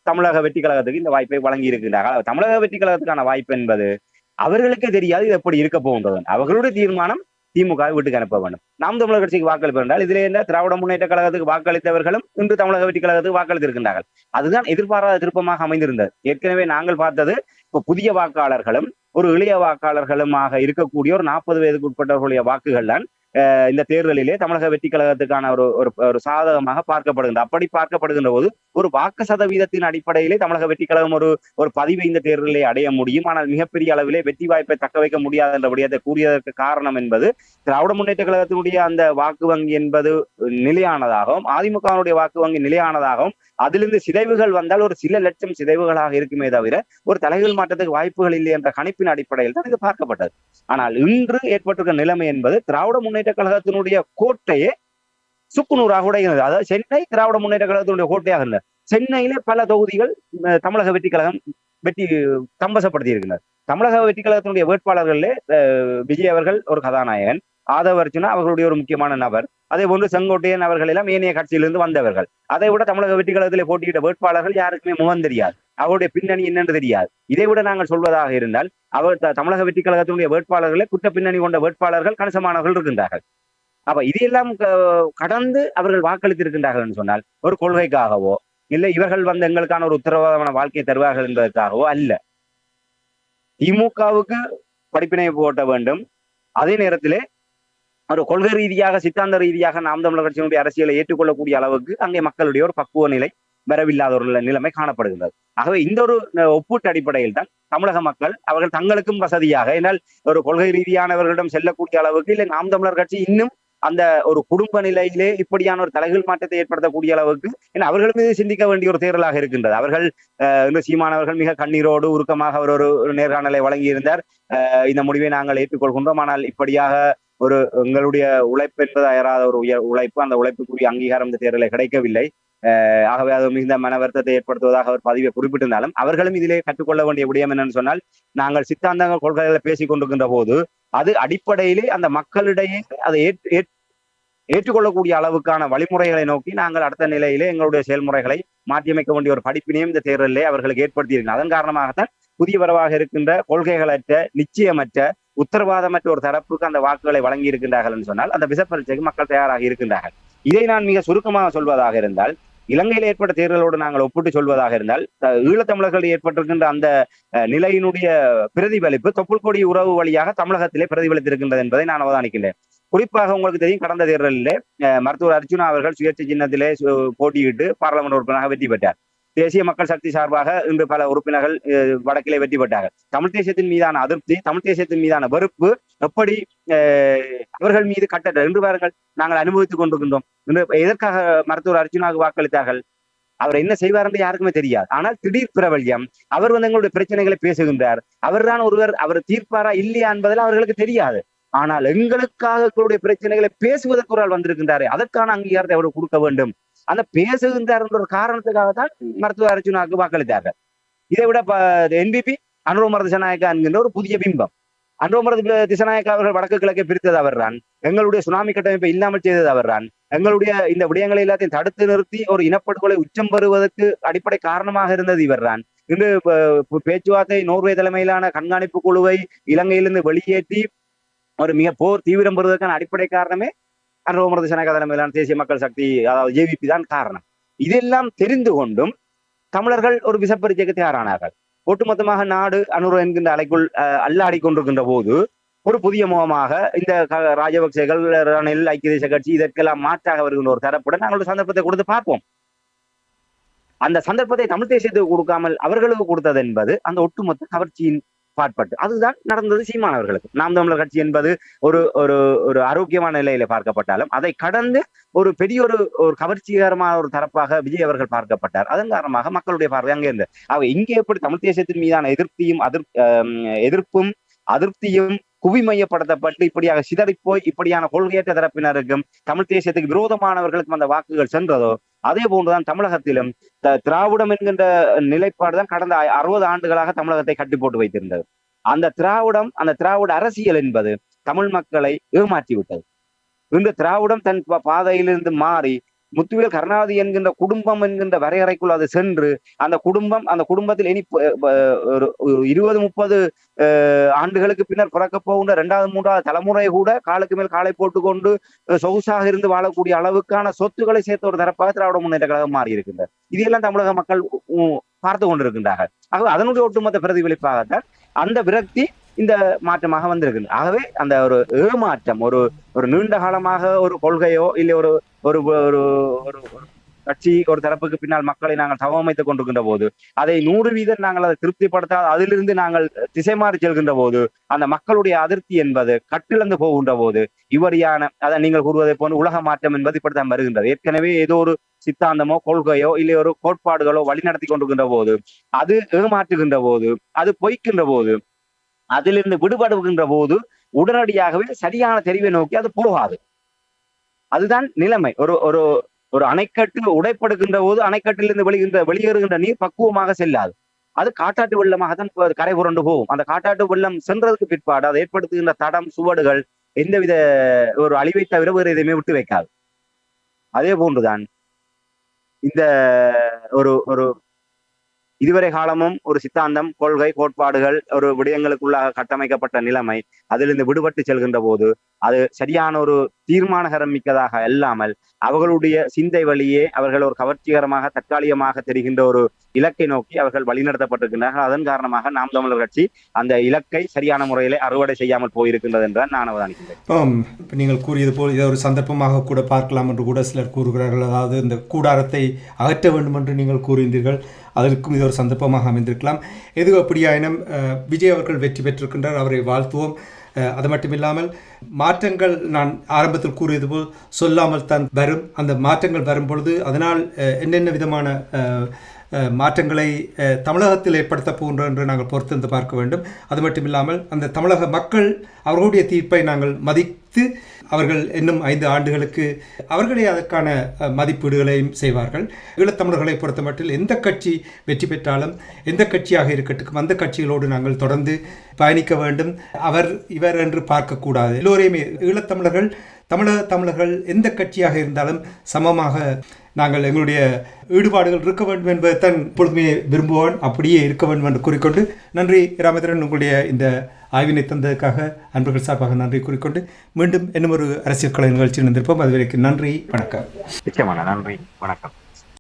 தமிழக வெற்றி கழகத்துக்கு இந்த வாய்ப்பை வழங்கி இருக்கின்றார்கள். தமிழக வெற்றி கழகத்துக்கான வாய்ப்பு என்பது அவர்களுக்கே தெரியாது இது எப்படி இருக்க போகின்றது. அவர்களுடைய தீர்மானம் திமுக வீட்டுக்கு அனுப்ப வேண்டும். நாம் தமிழர் கட்சிக்கு வாக்களிப்பு என்றால் இதிலே என்ன திராவிட முன்னேற்ற கழகத்துக்கு வாக்களித்தவர்களும் இன்று தமிழக வெற்றி கழகத்துக்கு வாக்களித்திருக்கின்றார்கள். அதுதான் எதிர்பாராத திருப்பமாக அமைந்திருந்தது. ஏற்கனவே நாங்கள் பார்த்தது இப்போ புதிய வாக்காளர்களும் ஒரு இளைய வாக்காளர்களுமாக இருக்கக்கூடிய ஒரு 40 வயதுக்கு உட்பட்டவர்களுடைய வாக்குகள் தான் இந்த தேர்தலிலே தமிழக வெற்றி கழகத்துக்கான ஒரு சாதகமாக பார்க்கப்படுகின்றது. அப்படி பார்க்கப்படுகின்ற போது ஒரு வாக்கு சதவீதத்தின் அடிப்படையிலே தமிழக வெற்றி கழகம் ஒரு பதிவை இந்த தேர்தலிலே அடைய முடியும். ஆனால் மிகப்பெரிய அளவிலே வெற்றி வாய்ப்பை தக்க வைக்க முடியாது என்ற விடயத்தை கூறியதற்கு காரணம் என்பது திராவிட முன்னேற்ற கழகத்தினுடைய அந்த வாக்கு வங்கி என்பது நிலையானதாகவும் அதிமுகவினுடைய வாக்கு வங்கி நிலையானதாகவும் அதிலிருந்து சிதைவுகள் வந்தால் ஒரு சில லட்சம் சிதைவுகளாக இருக்குமே தவிர ஒரு தலைகள் மாற்றத்துக்கு வாய்ப்புகள் இல்லை என்ற கணிப்பின் அடிப்படையில் தான் இது பார்க்கப்பட்டது. ஆனால் இன்று ஏற்பட்டிருக்கிற நிலைமை என்பது திராவிட முன்னேற்ற கழகத்தினுடைய கோட்டையே சுக்குநூறாக உடைகிறது. அதாவது சென்னை திராவிட முன்னேற்ற கழகத்தினுடைய கோட்டையாக இல்லை. சென்னையிலே பல தொகுதிகள் தமிழக வெற்றி கழகம் தம்பசப்படுத்தி இருக்கிறார். தமிழக வெற்றி கழகத்தினுடைய வேட்பாளர்களே விஜய் அவர்கள் ஒரு கதாநாயகன், ஆதவ அர்ஜுனா அவர்களுடைய ஒரு முக்கியமான நபர், அதே போன்று செங்கோட்டையன் அவர்கள் எல்லாம் ஏனைய கட்சியிலிருந்து வந்தவர்கள். அதை விட தமிழக வெற்றி கழகத்திலே போட்டியிட்ட வேட்பாளர்கள் யாருக்குமே முகம் தெரியாது, அவருடைய பின்னணி என்னென்று தெரியாது. இதை விட நாங்கள் சொல்வதாக இருந்தால் தமிழக வெற்றி கழகத்தினுடைய வேட்பாளர்களே குற்ற பின்னணி கொண்ட வேட்பாளர்கள் கணிசமானவர்கள் இருக்கின்றார்கள். அப்ப இதையெல்லாம் கடந்து அவர்கள் வாக்களித்திருக்கின்றார்கள் என்று சொன்னால் ஒரு கொள்கைக்காகவோ இல்லை இவர்கள் வந்து எங்களுக்கான ஒரு உத்தரவாதமான வாழ்க்கையை தருவார்கள் என்பதற்காகவோ அல்ல. திமுகவுக்கு படிப்பினை போட்ட வேண்டும். அதே நேரத்திலே ஒரு கொள்கை ரீதியாக சித்தாந்த ரீதியாக நாம் தமிழர் கட்சியினுடைய அரசியலை ஏற்றுக்கொள்ளக்கூடிய அளவுக்கு அங்கே மக்களுடைய ஒரு பக்குவ நிலை வரவில்லாத ஒரு நிலைமை காணப்படுகிறது. ஆகவே இந்த ஒரு ஒப்பீட்டு அடிப்படையில் தான் தமிழக மக்கள் அவர்கள் தங்களுக்கும் வசதியாக, ஏனால் ஒரு கொள்கை ரீதியானவர்களிடம் செல்லக்கூடிய அளவுக்கு இல்லை நாம் தமிழர் கட்சி இன்னும் அந்த ஒரு குடும்ப நிலையிலே இப்படியான ஒரு தலைகீழ் மாற்றத்தை ஏற்படுத்தக்கூடிய அளவுக்கு அவர்களும் மீது சிந்திக்க வேண்டிய ஒரு தேர்தலாக இருக்கின்றது. அவர்கள் இந்த சீமானவர்கள் மிக கண்ணீரோடு உருக்கமாக அவர் ஒரு நேர்காணலை வழங்கியிருந்தார். இந்த முடிவை நாங்கள் ஏற்றுக்கொள்கின்றோம், ஆனால் இப்படியாக ஒரு எங்களுடைய உழைப்பு என்பது அயராத ஒரு உழைப்பு, அந்த உழைப்புக்குரிய அங்கீகாரம் இந்த தேர்தலில் கிடைக்கவில்லை. ஆகவே அது மிகுந்த மன வருத்தத்தை ஏற்படுத்துவதாக அவர் பதிவை குறிப்பிட்டிருந்தாலும் அவர்களும் இதிலே கற்றுக்கொள்ள வேண்டிய விடயம் என்னன்னு சொன்னால், நாங்கள் சித்தாந்தங்கள் கொள்கைகளை பேசிக் கொண்டிருக்கின்ற போது அது அடிப்படையிலே அந்த மக்களிடையே அதை ஏற்றுக்கொள்ளக்கூடிய அளவுக்கான வழிமுறைகளை நோக்கி நாங்கள் அடுத்த நிலையிலே எங்களுடைய செயல்முறைகளை மாற்றியமைக்க வேண்டிய ஒரு படிப்பினையும் இந்த தேர்தலிலே அவர்களுக்கு ஏற்படுத்தியிருக்கிறார். அதன் காரணமாகத்தான் புதிய வரவாக இருக்கின்ற கொள்கைகளற்ற, நிச்சயமற்ற, உத்தரவாதமற்ற ஒரு தரப்புக்கு அந்த வாக்குகளை வழங்கி இருக்கின்றார்கள் என்று சொன்னால் அந்த விசப்பரீட்சைக்கு மக்கள் தயாராக இருக்கின்றார்கள். இதை நான் மிக சுருக்கமாக சொல்வதாக இருந்தால், இலங்கையில் ஏற்பட்ட தேர்தலோடு நாங்கள் ஒப்பிட்டு சொல்வதாக இருந்தால், ஈழத்தமிழர்கள் ஏற்பட்டிருக்கின்ற அந்த நிலையினுடைய பிரதிபலிப்பு தொப்புள் கொடி உறவு வழியாக தமிழகத்திலே பிரதிபலித்திருக்கின்றது என்பதை நான் அவதானிக்கின்றேன். குறிப்பாக உங்களுக்கு தெரியும், கடந்த தேர்தலிலே மருத்துவர் அர்ஜுனா அவர்கள் சுயேட்சை சின்னத்திலே போட்டியிட்டு பாராளுமன்ற உறுப்பினராக வெற்றி பெற்றார். தேசிய மக்கள் சக்தி சார்பாக இன்று பல உறுப்பினர்கள் வடக்கிலே வெற்றி பெற்றார்கள். தமிழ் தேசியத்தின் மீதான அதிருப்தி, தமிழ் தேசியத்தின் மீதான வெறுப்பு எப்படி அவர்கள் மீது கட்டட என்று பாருங்கள் நாங்கள் அனுபவித்துக் கொண்டிருக்கின்றோம். இன்று எதற்காக மருத்துவர் அர்ஜுனாவுக்கு வாக்களித்தார்கள்? அவர் என்ன செய்வார் என்று யாருக்குமே தெரியாது. ஆனால் திடீர் பிரபல்யம், அவர் வந்து எங்களுடைய பிரச்சனைகளை பேசுகின்றார், அவர்தான் ஒருவர், அவர் தீர்ப்பாரா இல்லையா என்பதில் அவர்களுக்கு தெரியாது. ஆனால் எங்களுக்காக எங்களுடைய பிரச்சனைகளை பேசுவதற்கு ஒரு ஆள் வந்திருக்கின்றாரு, அதற்கான அங்கீகாரத்தை அவர் கொடுக்க வேண்டும். அந்த பேசுகின்றார் என்ற ஒரு காரணத்துக்காக தான் மருத்துவர் அர்ஜுனாவுக்கு வாக்களித்தார்கள். இதை விட என்பிபி அனுரகுமார திசாநாயக்கா என்கின்ற ஒரு புதிய பிம்பம். அனுரகுமார திசாநாயக்கா அவர்கள் வடக்கு கிழக்கை பிரித்தது அவர்தான், எங்களுடைய சுனாமி கட்டமைப்பை இல்லாமல் செய்தது அவர்தான், எங்களுடைய இந்த விடயங்களை எல்லாத்தையும் தடுத்து நிறுத்தி ஒரு இனப்படுகொலை உச்சம் பெறுவதற்கு அடிப்படை காரணமாக இருந்தது இவர்தான். இன்று பேச்சுவார்த்தை நோர்வே தலைமையிலான கண்காணிப்பு குழுவை இலங்கையிலிருந்து வெளியேற்றி ஒரு மிக போர் தீவிரம் பெறுவதற்கான அடிப்படை காரணமே அனுரகுமார திசாநாயக்கா தலைமையிலான தேசிய மக்கள் சக்தி, அதாவது ஜேவிபி தான் காரணம். இதெல்லாம் தெரிந்து கொண்டும் தமிழர்கள் ஒரு விசப்பரீட்சைக்கு தயாரானார்கள். ஒட்டுமொத்தமாக நாடு அனுர என்கின்ற அலைக்குள் அல்லாடி கொண்டிருக்கின்ற போது ஒரு புதிய முகமாக இந்த ராஜபக்சேகள், ரணில், ஐக்கிய தேசிய கட்சி இதற்கெல்லாம் மாற்றாக வருகின்ற ஒரு தரப்புடன் நாங்கள் ஒரு சந்தர்ப்பத்தை கொடுத்து பார்ப்போம். அந்த சந்தர்ப்பத்தை தமிழ் தேசியத்துக்கு கொடுக்காமல் அவர்களுக்கு கொடுத்தது என்பது அந்த ஒட்டுமொத்த கவர்ச்சியின் பாட்பட்டு அதுதான் நடந்தது சீமானவர்களுக்கு. நாம் தமிழர் கட்சி என்பது ஒரு ஒரு ஒரு ஆரோக்கியமான நிலையில பார்க்கப்பட்டாலும் அதை கடந்து ஒரு பெரிய ஒரு கவர்ச்சிகரமான ஒரு தரப்பாக விஜய் அவர்கள் பார்க்கப்பட்டார். அதன் காரணமாக மக்களுடைய பார்வை அங்கே இருந்து இங்கே எப்படி தமிழ் தேசியத்தின் மீதான எதிர்ப்பும் அதிருப்தியும் குவிமையப்படுத்தப்பட்டு இப்படியாக சிதறிப்போய் இப்படியான கொள்கையற்ற தரப்பினருக்கும் தமிழ் தேசியத்துக்கு விரோதமானவர்களுக்கும் அந்த வாக்குகள் சென்றதோ அதே போன்றுதான் தமிழகத்திலும் திராவிடம் என்கின்ற நிலைப்பாடுதான் கடந்த 60 ஆண்டுகளாக தமிழகத்தை கட்டி போட்டு வைத்திருந்தது. அந்த திராவிட அரசியல் என்பது தமிழ் மக்களை ஏமாற்றி விட்டது. இந்த திராவிடம் தன் பாதையிலிருந்து மாறி முத்துவேல் கருணாநிதி என்கின்ற குடும்பம் என்கின்ற வரையறைக்குள் அது சென்று அந்த குடும்பத்தில் இனி ஒரு 20-30 ஆண்டுகளுக்கு பின்னர் பிறக்க போகின்ற 2வது 3வது தலைமுறை கூட காலுக்கு மேல் காலை போட்டுக்கொண்டு சொகுசாக இருந்து வாழக்கூடிய அளவுக்கான சொத்துக்களை சேர்த்த ஒரு தரப்பாக திராவிட முன்னேற்ற கழகம் மாறி இருக்கின்றது. இதையெல்லாம் தமிழக மக்கள் பார்த்து கொண்டிருக்கின்றார்கள். ஆகவே அதனுடைய ஒட்டுமொத்த பிரதிபலிப்பாகத்தான் அந்த விரக்தி இந்த மாற்றமாக வந்திருக்கு. ஆகவே அந்த ஒரு ஏமாற்றம், ஒரு நீண்ட காலமாக ஒரு கொள்கையோ இல்லை ஒரு ஒரு ஒரு கட்சி ஒரு தரப்புக்கு பின்னால் மக்களை நாங்கள் தவமைத்துக் கொண்டிருக்கின்ற போது அதை 100% நாங்கள் அதை திருப்திப்படுத்தால் அதிலிருந்து நாங்கள் திசை மாறி செல்கின்ற போது அந்த மக்களுடைய அதிருப்தி என்பது கட்டிழந்து போகின்ற போது இவரியான அதை நீங்கள் கூறுவதை போன்று உலக மாற்றம் என்பது இப்படித்தான் வருகின்றது. ஏற்கனவே ஏதோ ஒரு சித்தாந்தமோ கொள்கையோ இல்லை ஒரு கோட்பாடுகளோ வழிநடத்தி கொண்டிருக்கின்ற போது அது ஏமாற்றுகின்ற போது அது பொய்க்கின்ற போது அதிலிருந்து விடுபடுகின்ற போது உடனடியாகவே சரியான தெரிவை நோக்கி அது போகாது. அதுதான் நிலைமை. ஒரு அணைக்கட்டு உடைப்படுகின்ற போது அணைக்கட்டிலிருந்து வெளியேறுகின்ற நீர் பக்குவமாக செல்லாது. அது காட்டாட்டு வெள்ளமாகத்தான் கரை புரண்டு போகும். அந்த காட்டாட்டு வெள்ளம் சென்றதுக்கு பிற்பாடு அதை ஏற்படுத்துகின்ற தடம் சுவடுகள் எந்தவித ஒரு அழிவை தவிர வேறு எதையுமே விட்டு வைக்காது. அதே போன்றுதான் இந்த ஒரு இதுவரை காலமும் ஒரு சித்தாந்தம், கொள்கை, கோட்பாடுகள் ஒரு விடயங்களுக்குள்ளாக கட்டமைக்கப்பட்ட நிலைமை அதிலிருந்து விடுபட்டு செல்கின்ற போது அது சரியான ஒரு தீர்மானகரம் மிக்கதாக அல்லாமல் அவர்களுடைய சிந்தை வழியே அவர்கள் ஒரு கவர்ச்சிகரமாக தற்காலிகமாக தெரிகின்ற ஒரு இலக்கை நோக்கி அவர்கள் வழிநடத்தப்பட்டிருக்கின்றார்கள். அதன் காரணமாக நாம் தமிழர் கட்சி அந்த இலக்கை சரியான முறையிலே அறுவடை செய்யாமல் போயிருக்கின்றது என்றால் நான் அவதானிக்கின்றேன். இப்போ நீங்கள் கூறியது போல் இதை ஒரு சந்தர்ப்பமாக கூட பார்க்கலாம் என்று கூட சிலர் கூறுகிறார்கள். அதாவது இந்த கூடாரத்தை அகற்ற வேண்டும் என்று நீங்கள் கூறுகின்றீர்கள், அதற்கும் இது ஒரு சந்தர்ப்பமாக அமைந்திருக்கலாம். எது அப்படியாயினும் விஜய் அவர்கள் வெற்றி பெற்றிருக்கின்றார், அவரை வாழ்த்துவோம். அது மட்டுமில்லாமல் மாற்றங்கள் நான் ஆரம்பத்தில் கூறியது போல் சொல்லாமல் தான் வரும். அந்த மாற்றங்கள் வரும் பொழுது அதனால் என்னென்ன விதமான மாற்றங்களை தமிழகத்தில் ஏற்படுத்த போகின்றோம் என்று நாங்கள் பொறுத்திருந்து பார்க்க வேண்டும். அது மட்டுமில்லாமல் அந்த தமிழக மக்கள் அவர்களுடைய தீர்ப்பை நாங்கள் மதித்து அவர்கள் இன்னும் 5 ஆண்டுகளுக்கு அவர்களே அதற்கான மதிப்பீடுகளையும் செய்வார்கள். ஈழத்தமிழர்களை பொறுத்த மட்டில் எந்த கட்சி வெற்றி பெற்றாலும் எந்த கட்சியாக இருக்கட்டும் அந்த கட்சிகளோடு நாங்கள் தொடர்ந்து பயணிக்க வேண்டும். அவர் இவர் என்று பார்க்கக்கூடாது. எல்லோரையுமே ஈழத்தமிழர்கள் தமிழர்கள் எந்த கட்சியாக இருந்தாலும் சமமாக நாங்கள் எங்களுடைய ஈடுபாடுகள் இருக்க வேண்டும் என்பதைத்தான் இப்பொழுதுமே விரும்புவான், அப்படியே இருக்க வேண்டும் என்று கூறிக்கொண்டு நன்றி ராமேந்திரன், உங்களுடைய இந்த ஆய்வினை தந்ததுக்காக அன்பர்கள் சார்பாக நன்றி கூறிக்கொண்டு மீண்டும் இன்னும் ஒரு அரசியல் கலை நிகழ்ச்சியில் இருந்திருப்போம். அதுவரைக்கும் நன்றி, வணக்கம். நிச்சயமான நன்றி, வணக்கம்.